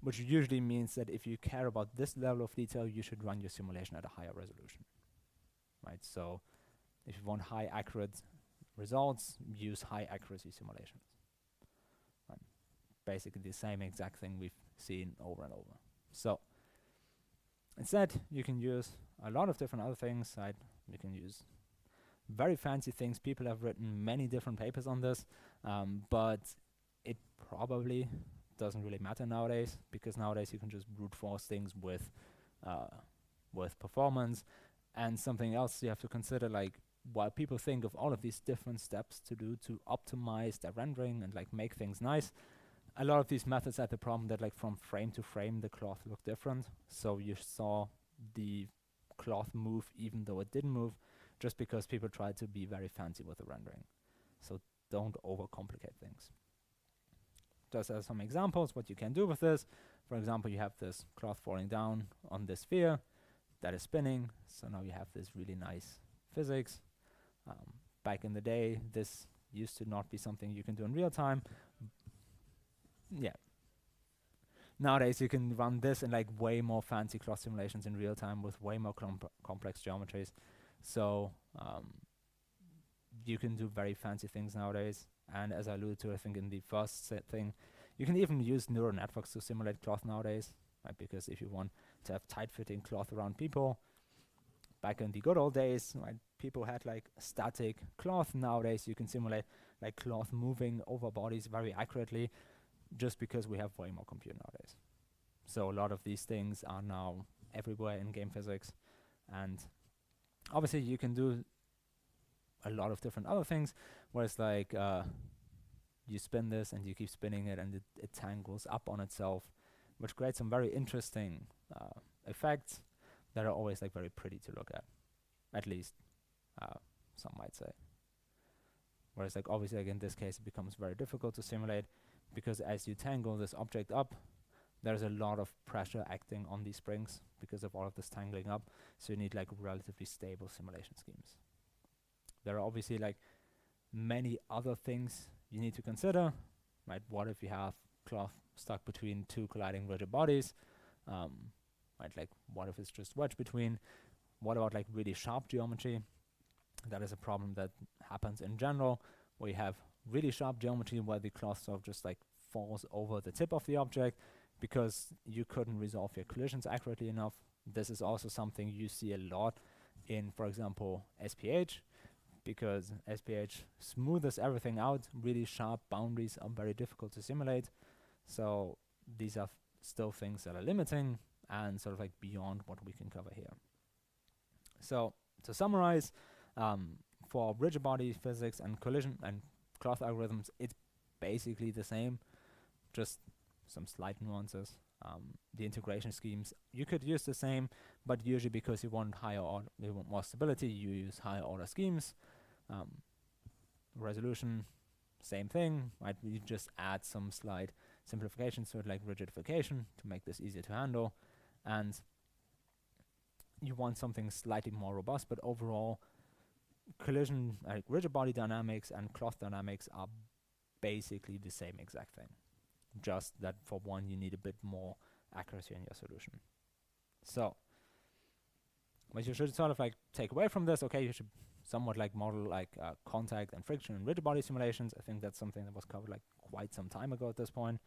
which usually means that if you care about this level of detail, you should run your simulation at a higher resolution, right? So if you want high accurate results, use high accuracy simulations. Right? Basically the same exact thing we've seen over and over. So instead, you can use a lot of different other things, right? You can use very fancy things. People have written many different papers on this, but it probably doesn't really matter nowadays, because nowadays you can just brute force things with performance. And something else you have to consider, like, while people think of all of these different steps to do to optimize their rendering and like make things nice, a lot of these methods had the problem that like from frame to frame the cloth looked different. So you saw the cloth move even though it didn't move, just because people try to be very fancy with the rendering. So don't overcomplicate things. just as some examples, what you can do with this. For example, you have this cloth falling down on this sphere that is spinning. So now you have this really nice physics. Back in the day, this used to not be something you can do in real time. Yeah. Nowadays, you can run this in like way more fancy cloth simulations in real time with way more complex geometries. So you can do very fancy things nowadays. And as I alluded to, I think in the first thing, you can even use neural networks to simulate cloth nowadays, right? Because if you want to have tight-fitting cloth around people, back in the good old days, right, people had like static cloth. Nowadays, you can simulate like cloth moving over bodies very accurately, just because we have way more compute nowadays. So a lot of these things are now everywhere in game physics, and obviously you can do a lot of different other things, where it's like you spin this and you keep spinning it, and it tangles up on itself, which creates some very interesting effects that are always like very pretty to look at least some might say. Whereas like obviously like in this case it becomes very difficult to simulate, because as you tangle this object up, there's a lot of pressure acting on these springs because of all of this tangling up, so you need like relatively stable simulation schemes. There are obviously like many other things you need to consider, right? What if you have cloth stuck between two colliding rigid bodies? Right, like what if it's just wedged between? What about like really sharp geometry? That is a problem that happens in general, where you have really sharp geometry where the cloth sort of just like falls over the tip of the object because you couldn't resolve your collisions accurately enough. This is also something you see a lot in, for example, SPH, because SPH smooths everything out. Really sharp boundaries are very difficult to simulate. So these are still things that are limiting and sort of like beyond what we can cover here. So to summarize, for rigid body physics and collision and cloth algorithms, it's basically the same, just some slight nuances. The integration schemes, you could use the same, but usually because you want higher order, you want more stability, you use higher order schemes. Resolution, same thing, right? You just add some slight simplifications to it, like rigidification, to make this easier to handle. And you want something slightly more robust, but overall, collision, like rigid body dynamics and cloth dynamics are basically the same exact thing. Just that for one, you need a bit more accuracy in your solution. So, what you should sort of like take away from this, okay, you should somewhat like model like contact and friction in rigid body simulations. I think that's something that was covered like quite some time ago at this point.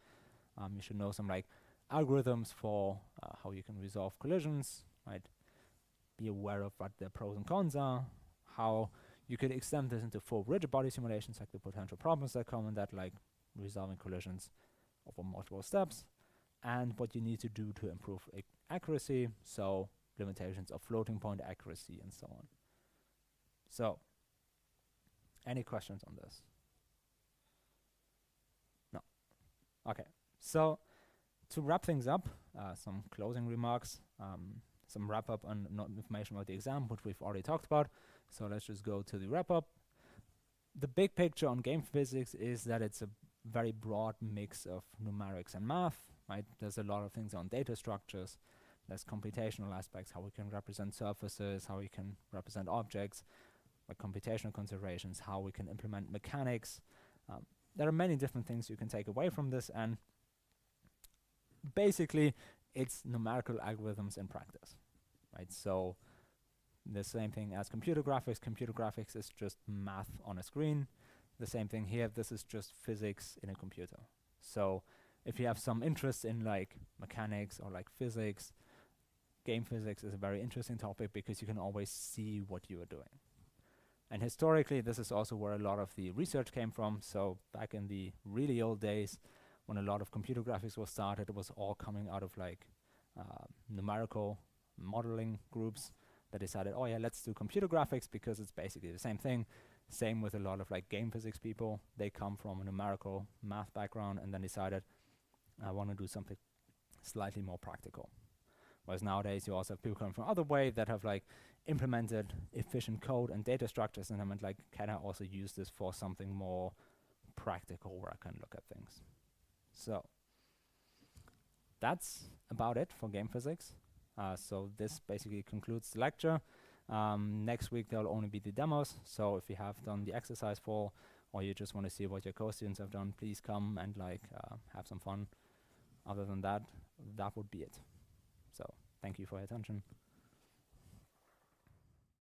You should know some like algorithms for how you can resolve collisions, right? Be aware of what the pros and cons are, how you could extend this into full rigid body simulations, like the potential problems that come in that, like resolving collisions over multiple steps, and what you need to do to improve accuracy, so limitations of floating point accuracy and so on. So, any questions on this? No. Okay. So, to wrap things up, some closing remarks, some wrap up on information about the exam, which we've already talked about. So let's just go to the wrap up. The big picture on game physics is that it's a very broad mix of numerics and math, right? There's a lot of things on data structures. There's computational aspects, how we can represent surfaces, how we can represent objects, like computational considerations, how we can implement mechanics. There are many different things you can take away from this, and basically it's numerical algorithms in practice, right? So the same thing as computer graphics. Computer graphics is just math on a screen. The same thing here, this is just physics in a computer. So if you have some interest in like mechanics or like physics, game physics is a very interesting topic because you can always see what you are doing. And historically, this is also where a lot of the research came from. So back in the really old days, when a lot of computer graphics was started, it was all coming out of like numerical modeling groups that decided, oh yeah, let's do computer graphics because it's basically the same thing. Same with a lot of like game physics people. They come from a numerical math background and then decided, I want to do something slightly more practical. Whereas nowadays you also have people coming from other way that have like implemented efficient code and data structures, and I meant like, can I also use this for something more practical where I can look at things? So that's about it for game physics. So this basically concludes the lecture. Next week there'll only be the demos, so if you have done the exercise 4 or you just want to see what your co-students have done, please come and have some fun. Other than that, that would be it. So thank you for your attention.